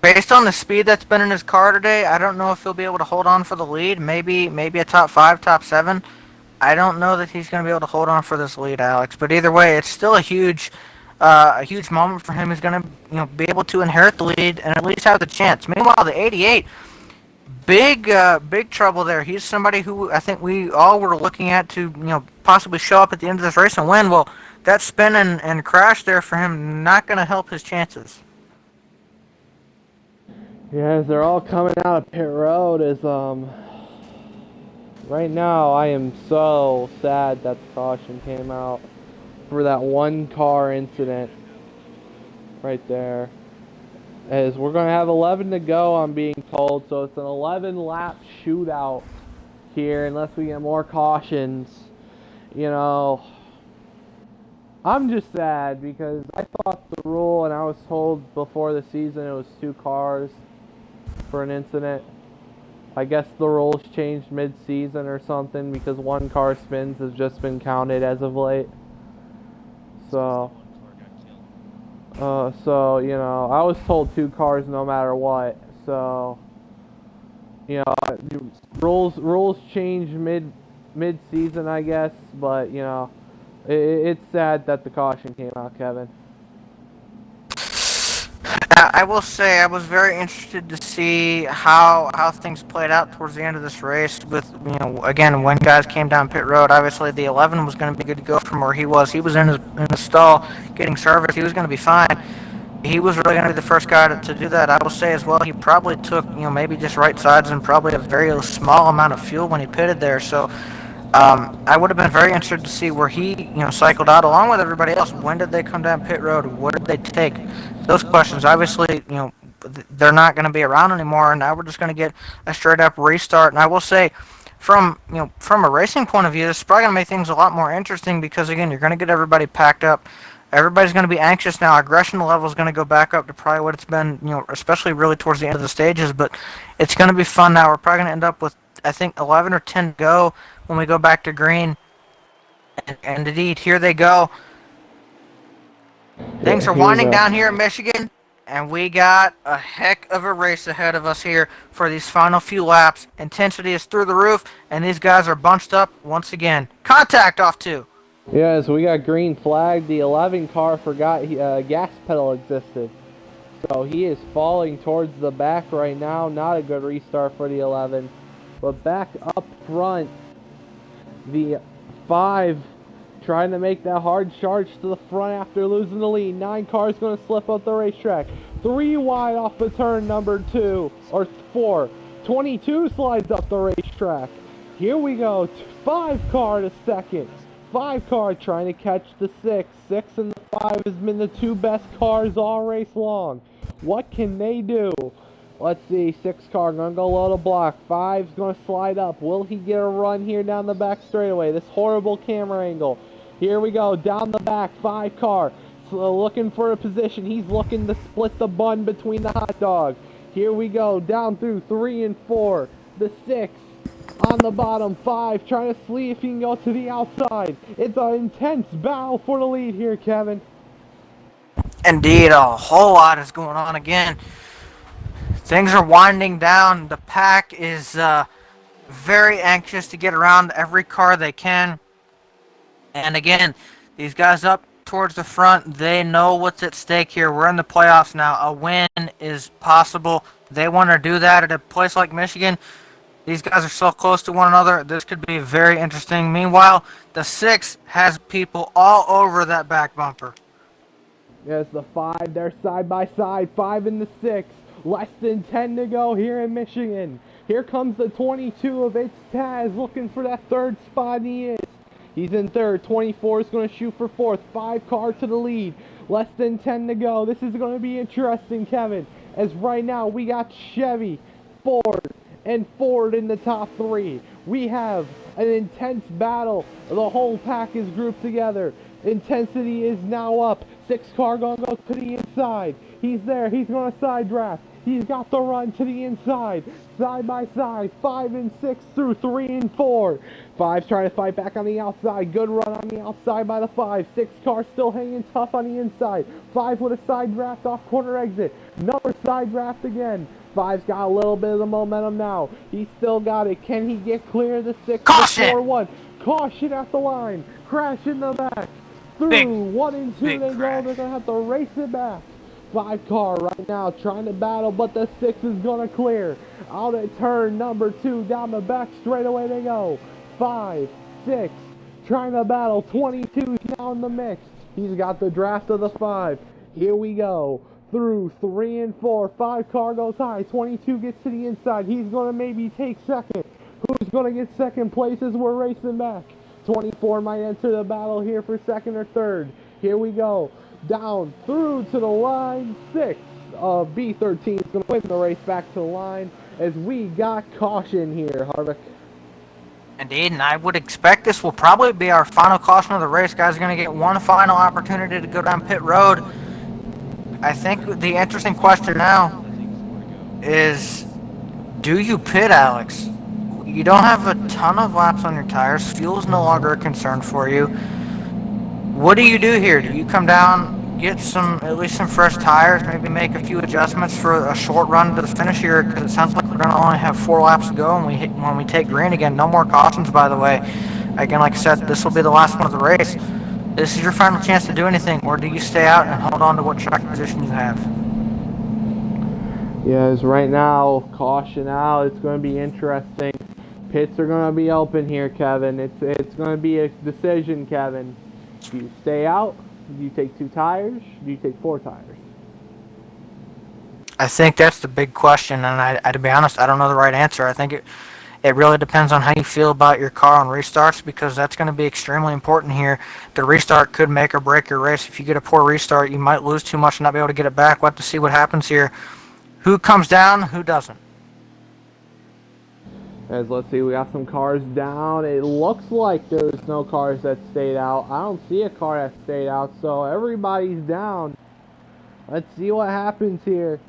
Based on the speed that's been in his car today, I don't know if he'll be able to hold on for the lead. Maybe a top 5, top 7. I don't know that he's going to be able to hold on for this lead, Alex. But either way, it's still a huge moment for him. He's going to be able to inherit the lead and at least have the chance. Meanwhile, the 88, big trouble there. He's somebody who I think we all were looking at to possibly show up at the end of this race and win. Well, that spin and crash there for him not going to help his chances. Yeah, as they're all coming out of pit road, right now I am so sad that the caution came out for that one car incident right there. As we're going to have 11 to go, I'm being told, so it's an 11 lap shootout here unless we get more cautions. I'm just sad because I thought the rule, and I was told before the season it was 2 cars for an incident. I guess the rules changed mid-season or something because 1 car spins has just been counted as of late. So I was told 2 cars no matter what. So, rules change mid-season, I guess. But it's sad that the caution came out, Kevin. I will say I was very interested to see how things played out towards the end of this race with, again, when guys came down pit road. Obviously, the 11 was going to be good to go from where he was. He was in his stall getting service. He was going to be fine. He was really going to be the first guy to do that. I will say as well, he probably took, maybe just right sides and probably a very small amount of fuel when he pitted there. So I would have been very interested to see where he, cycled out along with everybody else. When did they come down pit road? What did they take? Those questions, obviously, they're not going to be around anymore, and now we're just going to get a straight-up restart. And I will say, from a racing point of view, this is probably going to make things a lot more interesting because, again, you're going to get everybody packed up. Everybody's going to be anxious now. Aggression level is going to go back up to probably what it's been, especially really towards the end of the stages. But it's going to be fun now. We're probably going to end up with, I think, 11 or 10 to go when we go back to green. And indeed, here they go. Things are winding down here in Michigan. And we got a heck of a race ahead of us here for these final few laps. Intensity is through the roof, and these guys are bunched up once again. Contact off two. Yeah, so we got green flag. The 11 car forgot gas pedal existed. So he is falling towards the back right now. Not a good restart for the 11. But back up front, the 5 trying to make that hard charge to the front after losing the lead. 9 cars going to slip up the racetrack. 3 wide off the turn number 2 or 4. 22 slides up the racetrack. Here we go. 5 car to second. 5 car trying to catch the 6. 6 and the 5 has been the 2 best cars all race long. What can they do? Let's see. 6 car gonna go low to block. 5's gonna slide up. Will he get a run here down the back straightaway? This horrible camera angle. Here we go, down the back, 5 car, looking for a position. He's looking to split the bun between the hot dog. Here we go, down through 3 and 4. The 6 on the bottom, 5 trying to see if he can go to the outside. It's an intense battle for the lead here, Kevin. Indeed, a whole lot is going on again. Things are winding down. The pack is very anxious to get around every car they can. And again, these guys up towards the front, they know what's at stake here. We're in the playoffs now. A win is possible. They want to do that at a place like Michigan. These guys are so close to one another. This could be very interesting. Meanwhile, the 6 has people all over that back bumper. Yes, the 5, they're side by side. 5 and the 6. Less than 10 to go here in Michigan. Here comes the 22 of It's Taz looking for that 3rd spot, and he is. He's in 3rd. 24 is going to shoot for 4th. 5 car to the lead. Less than 10 to go. This is going to be interesting, Kevin. As right now we got Chevy, Ford, and Ford in the top 3. We have an intense battle. The whole pack is grouped together. Intensity is now up. 6 car going to go to the inside. He's there. He's going to side draft. He's got the run to the inside. Side by side. 5 and 6 through 3 and 4. 5's trying to fight back on the outside. Good run on the outside by the 5. 6 car still hanging tough on the inside. 5 with a side draft off corner exit. Another side draft again. 5's got a little bit of the momentum now. He's still got it. Can he get clear of the 6? Caution! 4-1. Caution at the line. Crash in the back. Through 1 and 2 they go. They're going to have to race it back. 5 car right now trying to battle, but the 6 is going to clear. Out at turn number 2, down the back straightaway they go. 5, 6, trying to battle. 22 is now in the mix. He's got the draft of the 5. Here we go. Through 3 and 4. 5 car goes high. 22 gets to the inside. He's going to maybe take second. Who's going to get second place as we're racing back? 24 might enter the battle here for second or third. Here we go. Down through to the line. 6 of B13 is going to win the race back to the line as we got caution here, Harvick. Indeed, and I would expect this will probably be our final caution of the race. Guys are going to get one final opportunity to go down pit road. I think the interesting question now is, do you pit, Alex? You don't have a ton of laps on your tires. Fuel is no longer a concern for you. What do you do here? Do you come down, get at least some fresh tires, maybe make a few adjustments for a short run to the finish here? Because it sounds like we're going to only have 4 laps to go when we take green again. No more cautions, by the way. Again, like I said, this will be the last one of the race. This is your final chance to do anything, or do you stay out and hold on to what track position you have? Yes, right now, caution out. It's going to be interesting. Pits are going to be open here, Kevin. It's going to be a decision, Kevin. Do you stay out? Do you take 2 tires? Do you take 4 tires? I think that's the big question, and to be honest, I don't know the right answer. I think it really depends on how you feel about your car on restarts, because that's going to be extremely important here. The restart could make or break your race. If you get a poor restart, you might lose too much and not be able to get it back. We'll have to see what happens here. Who comes down, who doesn't? As let's see, we got some cars down. It looks like there's no cars that stayed out. I don't see a car that stayed out, so everybody's down. Let's see what happens here.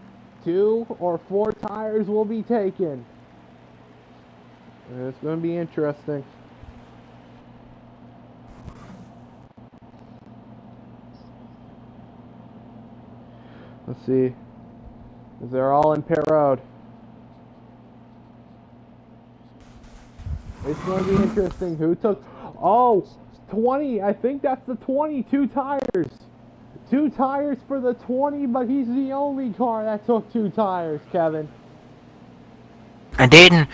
2 or 4 tires will be taken. It's going to be interesting. Let's see. They're all in pit road. It's going to be interesting. Who took... Oh, 20. I think that's the 20. 2 tires. 2 tires for the 20, but he's the only car that took 2 tires, Kevin. Indeed, and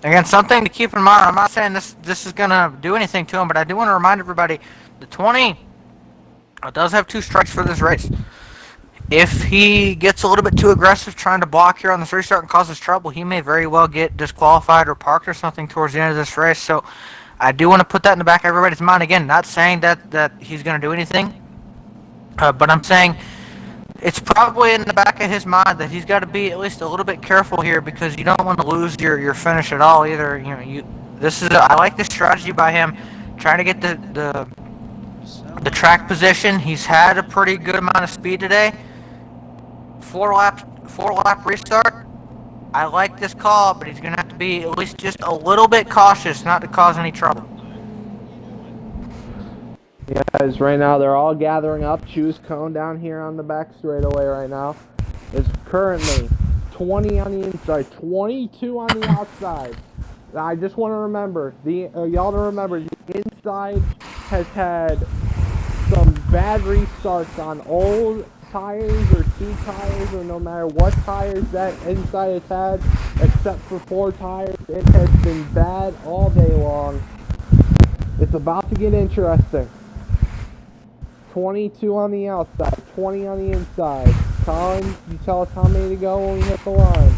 again, something to keep in mind. I'm not saying this is going to do anything to him, but I do want to remind everybody, the 20 does have 2 strikes for this race. If he gets a little bit too aggressive trying to block here on this restart and causes trouble, he may very well get disqualified or parked or something towards the end of this race. So I do want to put that in the back of everybody's mind. Again, not saying that he's going to do anything, but I'm saying it's probably in the back of his mind that he's got to be at least a little bit careful here, because you don't want to lose your finish at all either. I like this strategy by him, trying to get the track position. He's had a pretty good amount of speed today. 4 lap restart. I like this call, but he's going to have to be at least just a little bit cautious not to cause any trouble. Yeah, guys, right now they're all gathering up. Choose cone down here on the back straightaway right now. It's currently 20 on the inside, 22 on the outside. I just want to remember, y'all to remember, the inside has had some bad restarts on old tires or 2 tires, or no matter what tires that inside has had, except for 4 tires. It has been bad all day long. It's about to get interesting. 22 on the outside, 20 on the inside. Colin, you tell us how many to go when we hit the line.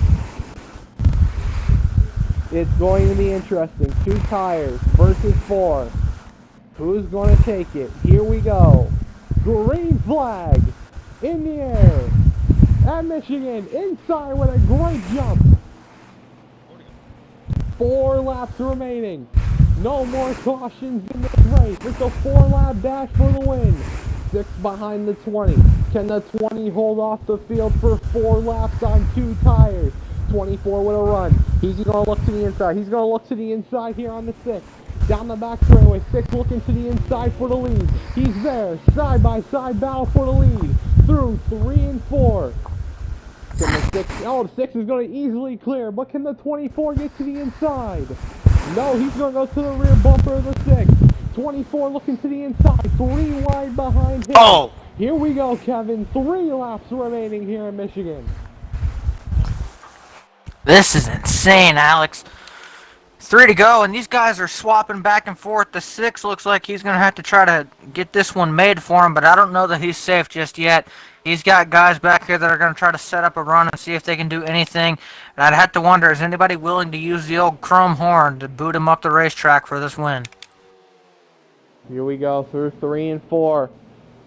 It's going to be interesting. 2 tires versus 4. Who's going to take it? Here we go. Green flag in the air at Michigan. Inside with a great jump. 4 laps remaining. No more cautions in this race. It's a 4-lap dash for the win. 6 behind the 20. Can the 20 hold off the field for 4 laps on 2 tires? 24 with a run. He's going to look to the inside. He's going to look to the inside here on the 6. Down the back straightaway. 6 looking to the inside for the lead. He's there. Side by side battle for the lead. Through 3 and 4. Can the 6... Oh, the 6 is going to easily clear. But can the 24 get to the inside? No, he's going to go to the rear bumper of the 6. 24 looking to the inside. 3 wide behind him. Oh! Here we go, Kevin. 3 laps remaining here in Michigan. This is insane, Alex. 3 to go, and these guys are swapping back and forth. The 6 looks like he's going to have to try to get this one made for him, but I don't know that he's safe just yet. He's got guys back here that are going to try to set up a run and see if they can do anything. And I'd have to wonder, is anybody willing to use the old chrome horn to boot him up the racetrack for this win? Here we go through 3 and 4.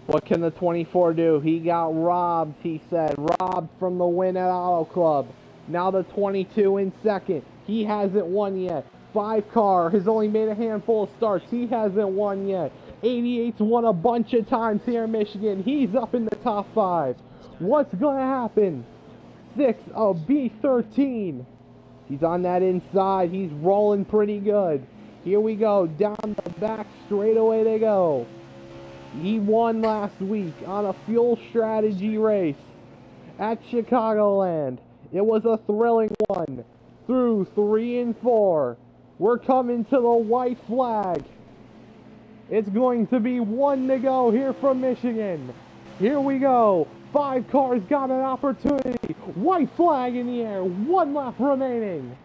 What can the 24 do? He got robbed, he said. Robbed from the win at Auto Club. Now the 22 in second. He hasn't won yet. 5 car has only made a handful of starts. He hasn't won yet. 88's won a bunch of times here in Michigan. He's up in the top 5. What's going to happen? 6 of B13. He's on that inside. He's rolling pretty good. Here we go. Down the back straightaway they go. He won last week on a fuel strategy race at Chicagoland. It was a thrilling one. Through 3 and 4. We're coming to the white flag. It's going to be 1 to go here from Michigan. Here we go. 5 cars got an opportunity. White flag in the air. 1 lap remaining.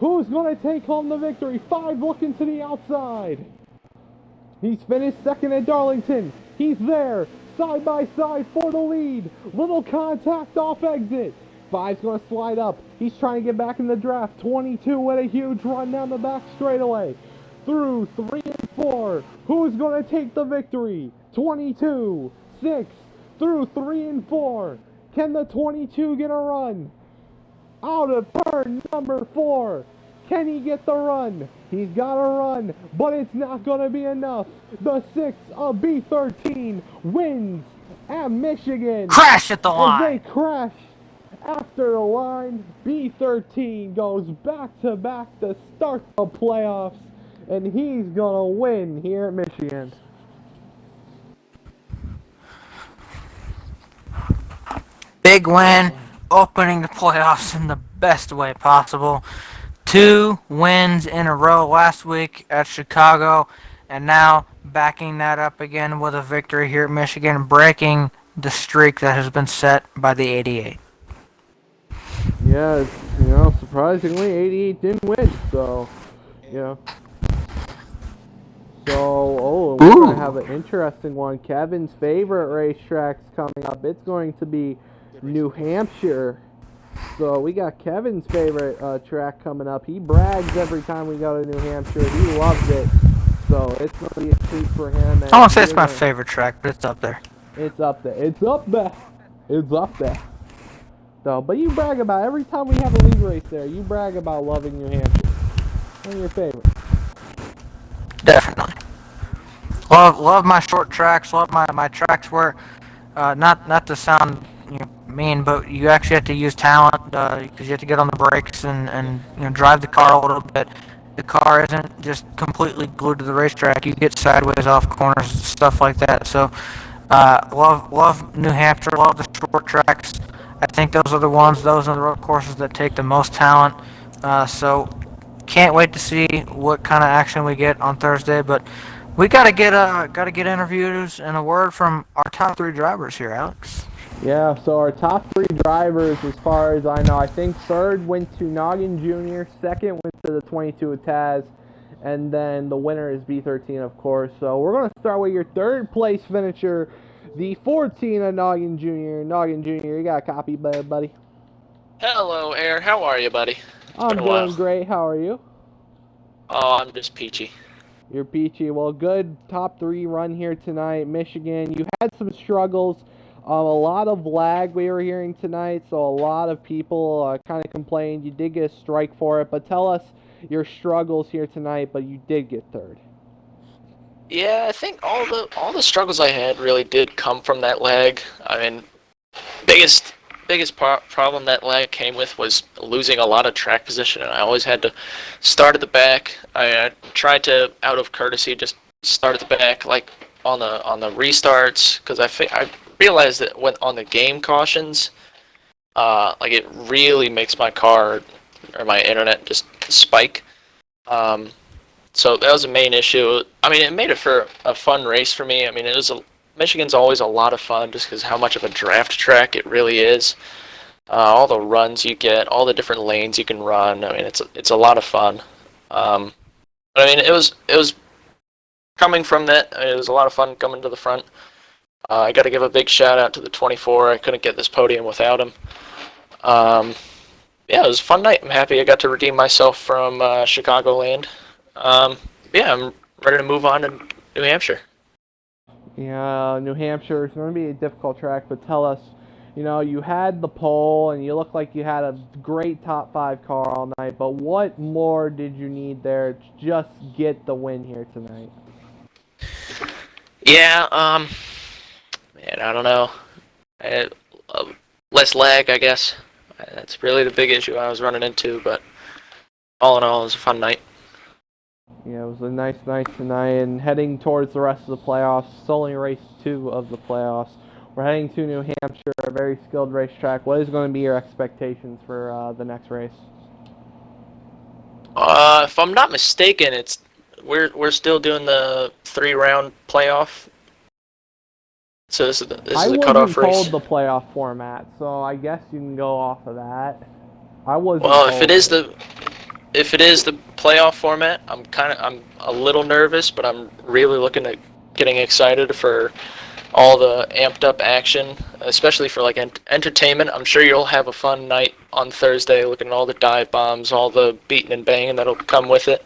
Who's going to take home the victory? 5 looking to the outside. He's finished second at Darlington. He's there. Side by side for the lead. Little contact off exit. 5's going to slide up. He's trying to get back in the draft. 22 with a huge run down the back straightaway. Through 3 and 4. Who's going to take the victory? 22, 6, through 3 and 4. Can the 22 get a run? Out of turn number 4. Can he get the run? He's got a run, but it's not going to be enough. The 6 of B13 wins at Michigan. Crash at the As line. they crash after the line, B13 goes back-to-back to start the playoffs, and he's going to win here at Michigan. Big win, opening the playoffs in the best way possible. 2 wins in a row last week at Chicago, and now backing that up again with a victory here at Michigan, breaking the streak that has been set by the 88. Yeah, surprisingly, 88 didn't win, so, yeah. So, we're going to have an interesting one. Kevin's favorite racetrack's coming up. It's going to be New Hampshire. So, we got Kevin's favorite track coming up. He brags every time we go to New Hampshire. He loves it. So, it's going to be a treat for him. I won't say it's my favorite track, but it's up there. It's up there. It's up there. It's up there. So, but you brag about every time we have a league race there. You brag about loving New Hampshire. One of your favorites. Definitely. Love my short tracks. Love my tracks where, not to sound mean, but you actually have to use talent because you have to get on the brakes and drive the car a little bit. The car isn't just completely glued to the racetrack. You get sideways off corners, stuff like that. So, love New Hampshire. Love the short tracks. I think those are the road courses that take the most talent. So, can't wait to see what kind of action we get on Thursday. But we gotta get interviews and a word from our top 3 drivers here, Alex. Yeah, so our top 3 drivers, as far as I know, I think third went to Noggin Jr., second went to the 22 with Taz, and then the winner is B13, of course. So we're going to start with your third place finisher, the 14 of Noggin Jr. Noggin Jr., you got a copy, buddy? Hello, Air. How are you, buddy? I'm doing great. How are you? Oh, I'm just peachy. You're peachy. Well, good top 3 run here tonight. Michigan, you had some struggles. A lot of lag we were hearing tonight, so a lot of people kind of complained. You did get a strike for it, but tell us your struggles here tonight, but you did get third. Yeah, I think all the struggles I had really did come from that lag. I mean, biggest problem that lag came with was losing a lot of track position, and I always had to start at the back. I tried to, out of courtesy, just start at the back, like on the restarts, because I realized that when on the game cautions, like it really makes my car or my internet just spike. So that was a main issue. I mean, it made it for a fun race for me. I mean, Michigan's always a lot of fun just because how much of a draft track it really is. All the runs you get, all the different lanes you can run. I mean, it's a lot of fun. But I mean, it was coming from that. I mean, it was a lot of fun coming to the front. I got to give a big shout out to the 24. I couldn't get this podium without him. Yeah, it was a fun night. I'm happy I got to redeem myself from Chicagoland. Yeah, I'm ready to move on to New Hampshire. Yeah, New Hampshire is going to be a difficult track, but tell us, you had the pole and you looked like you had a great top 5 car all night, but what more did you need there to just get the win here tonight? Yeah, man, I don't know. Less lag, I guess. That's really the big issue I was running into, but all in all, it was a fun night. Yeah, it was a nice night tonight, and heading towards the rest of the playoffs. It's only race 2 of the playoffs. We're heading to New Hampshire, a very skilled racetrack. What is going to be your expectations for the next race? If I'm not mistaken, we're still doing the 3-round playoff. So this is the cutoff race. I wasn't told the playoff format, so I guess you can go off of that. I wasn't. Well, if it is the playoff format, I'm a little nervous, but I'm really looking at getting excited for all the amped up action, especially for like entertainment. I'm sure you'll have a fun night on Thursday, looking at all the dive bombs, all the beating and banging that'll come with it.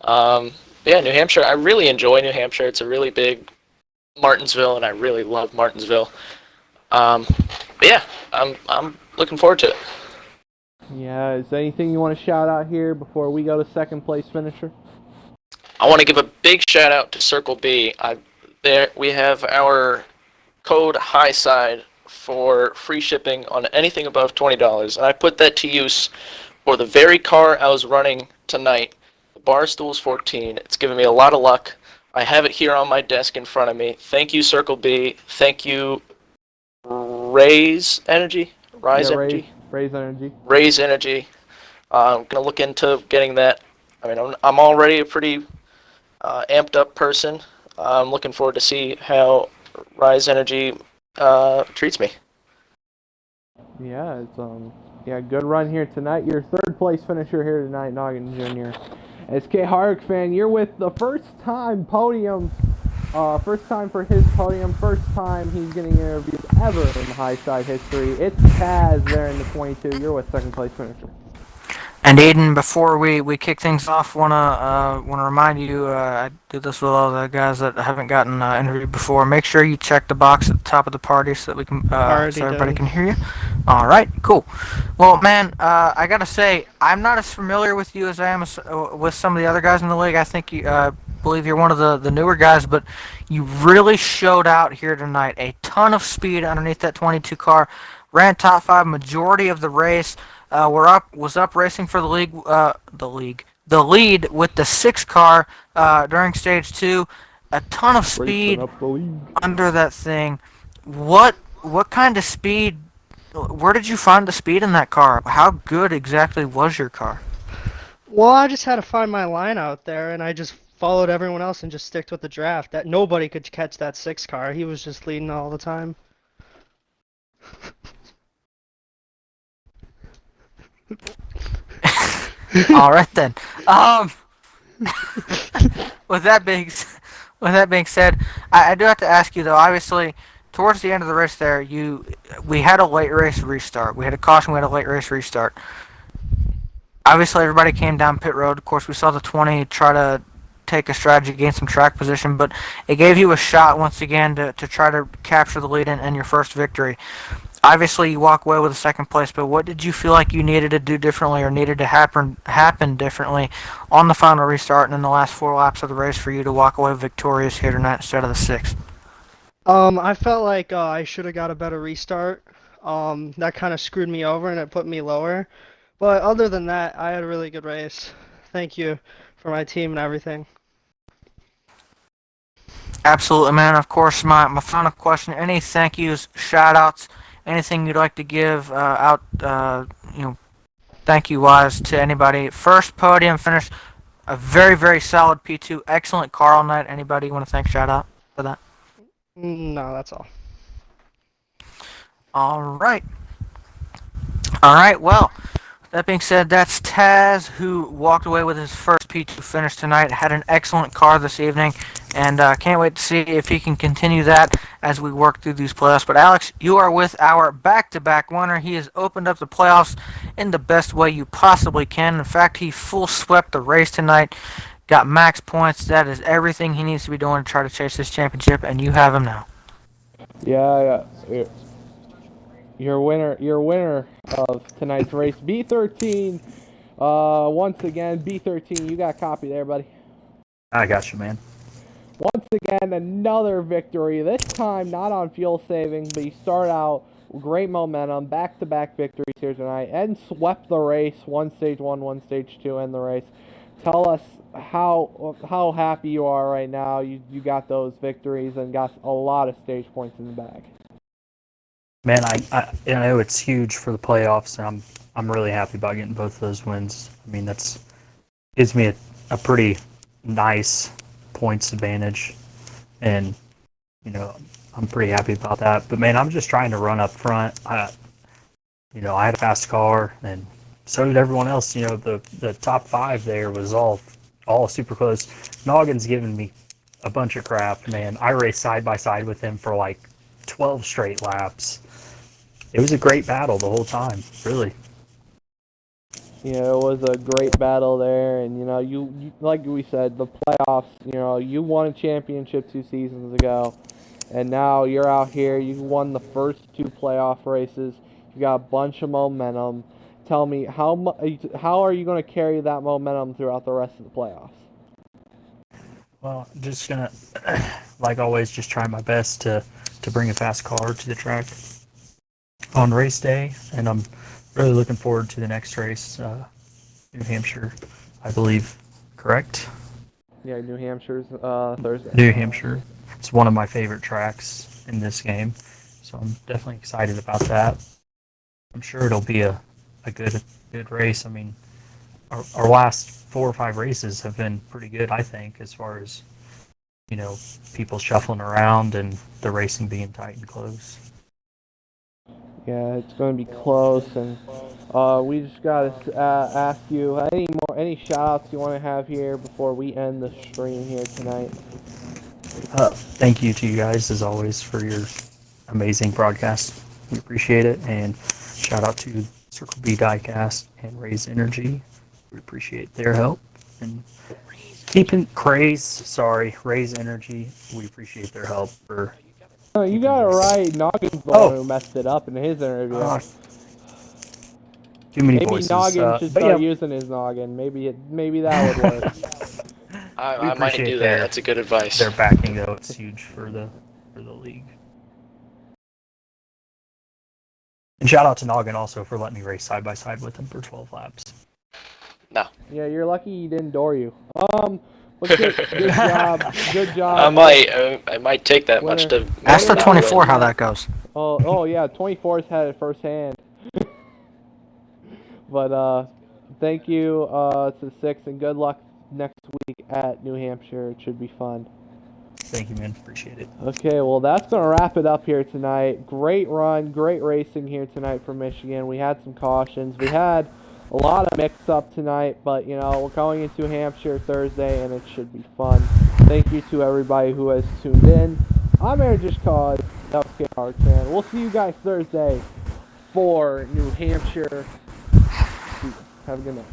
Yeah, New Hampshire. I really enjoy New Hampshire. It's a really big Martinsville, and I really love Martinsville. But yeah, I'm looking forward to it. Yeah, is there anything you want to shout out here before we go to second place finisher? I want to give a big shout out to Circle B. There we have our code HIGHSIDE for free shipping on anything above $20, and I put that to use for the very car I was running tonight. The Barstool's 14. It's given me a lot of luck. I have it here on my desk in front of me. Thank you, Circle B. Thank you, Raise Energy. Raise Energy. Raise Energy. I'm gonna look into getting that. I mean, I'm already a pretty amped up person. I'm looking forward to see how Rise Energy treats me. Yeah, it's good run here tonight. Your third place finisher here tonight, Noggin Jr. As K Hark fan, you're with the first time for his podium, first time he's getting interviews ever in the high side history. It's Taz there in the 22. You're with second place finisher. And Aiden, before we kick things off, wanna remind you, I do this with all the guys that haven't gotten interviewed before. Make sure you check the box at the top of the party so that we can so everybody can hear you. All right, cool. Well, man, I gotta say, I'm not as familiar with you as I am with some of the other guys in the league. I think you believe you're one of the newer guys, but you really showed out here tonight. A ton of speed underneath that 22 car. Ran top 5 majority of the race. Was up racing for the lead with the 6 car during stage 2. A ton of speed under that thing. What kind of speed? Where did you find the speed in that car? How good exactly was your car? Well, I just had to find my line out there, and I just followed everyone else and just sticked with the draft. That nobody could catch that 6 car. He was just leading all the time. All right then. With that being said, I do have to ask you though. Obviously, towards the end of the race, we had a late race restart. We had a caution. We had a late race restart. Obviously, everybody came down pit road. Of course, we saw the 20 try to take a strategy, gain some track position, but it gave you a shot once again to try to capture the lead and your first victory. Obviously, you walk away with a second place, but what did you feel like you needed to do differently or needed to happen differently on the final restart and in the last 4 laps of the race for you to walk away victorious here tonight instead of the 6th? I felt like I should have got a better restart. That kind of screwed me over and it put me lower. But other than that, I had a really good race. Thank you for my team and everything. Absolutely, man. Of course, my final question, any thank yous, shout outs, anything you'd like to give out, thank you wise to anybody. First podium finish, a very, very solid P2, excellent car all night. Anybody you want to thank, shout out for that? No, that's all. All right. All right, well, that being said, that's Taz, who walked away with his first P2 finish tonight. Had an excellent car this evening, and can't wait to see if he can continue that as we work through these playoffs. But Alex, you are with our back-to-back winner. He has opened up the playoffs in the best way you possibly can. In fact, he full swept the race tonight, got max points. That is everything he needs to be doing to try to chase this championship, and you have him now. Yeah. Your winner of tonight's race, B13. Once again, B13, you got a copy there, buddy. I got you, man. Once again, another victory. This time, not on fuel saving, but you start out great momentum, back-to-back victories here tonight, and swept the race. One stage 1, one stage 2 in the race. Tell us how happy you are right now. You got those victories and got a lot of stage points in the bag. Man, I know it's huge for the playoffs, and I'm really happy about getting both of those wins. I mean, gives me a pretty nice points advantage, and I'm pretty happy about that. But man, I'm just trying to run up front. I had a fast car, and so did everyone else. The top 5 there was all super close. Noggin's giving me a bunch of crap, man. I raced side by side with him for like 12 straight laps. It was a great battle the whole time, really. Yeah, it was a great battle there, and you like we said, the playoffs. You won a championship 2 seasons ago, and now you're out here. You won the first 2 playoff races. You got a bunch of momentum, tell me how are you going to carry that momentum throughout the rest of the playoffs? Well, just gonna, like always, just try my best to bring a fast car to the track on race day, and I'm really looking forward to the next race, New Hampshire, I believe, correct? Yeah, New Hampshire's Thursday. New Hampshire. It's one of my favorite tracks in this game, so I'm definitely excited about that. I'm sure it'll be a good race. I mean, our last 4 or 5 races have been pretty good, I think, as far as, people shuffling around and the racing being tight and close. Yeah, it's going to be close, and we just got to ask you any shout-outs you want to have here before we end the stream here tonight. Thank you to you guys, as always, for your amazing broadcast. We appreciate it, and shout out to Circle B Diecast and Raise Energy. We appreciate their help. And keeping Raise Energy. We appreciate their help for. Oh, you got it right. Noggin's the one who messed it up in his interview. Too many Maybe voices. Noggin should start using his noggin. Maybe that would work. I might do that. That's a good advice. Their backing, though, it's huge for the league. And shout out to Noggin also for letting me race side by side with him for 12 laps. No. Yeah, you're lucky he didn't door you. Good job. Good job. I might take that much to. Ask the 24 how that goes. Oh yeah, 24's had it firsthand. But thank you to the 6, and good luck next week at New Hampshire. It should be fun. Thank you, man. Appreciate it. Okay, well, that's going to wrap it up here tonight. Great run, great racing here tonight from Michigan. We had some cautions. We had a lot of mix-up tonight, but, we're going into Hampshire Thursday, and it should be fun. Thank you to everybody who has tuned in. I'm Aaron Diecast, that was K-Hard fan. We'll see you guys Thursday for New Hampshire. Have a good night.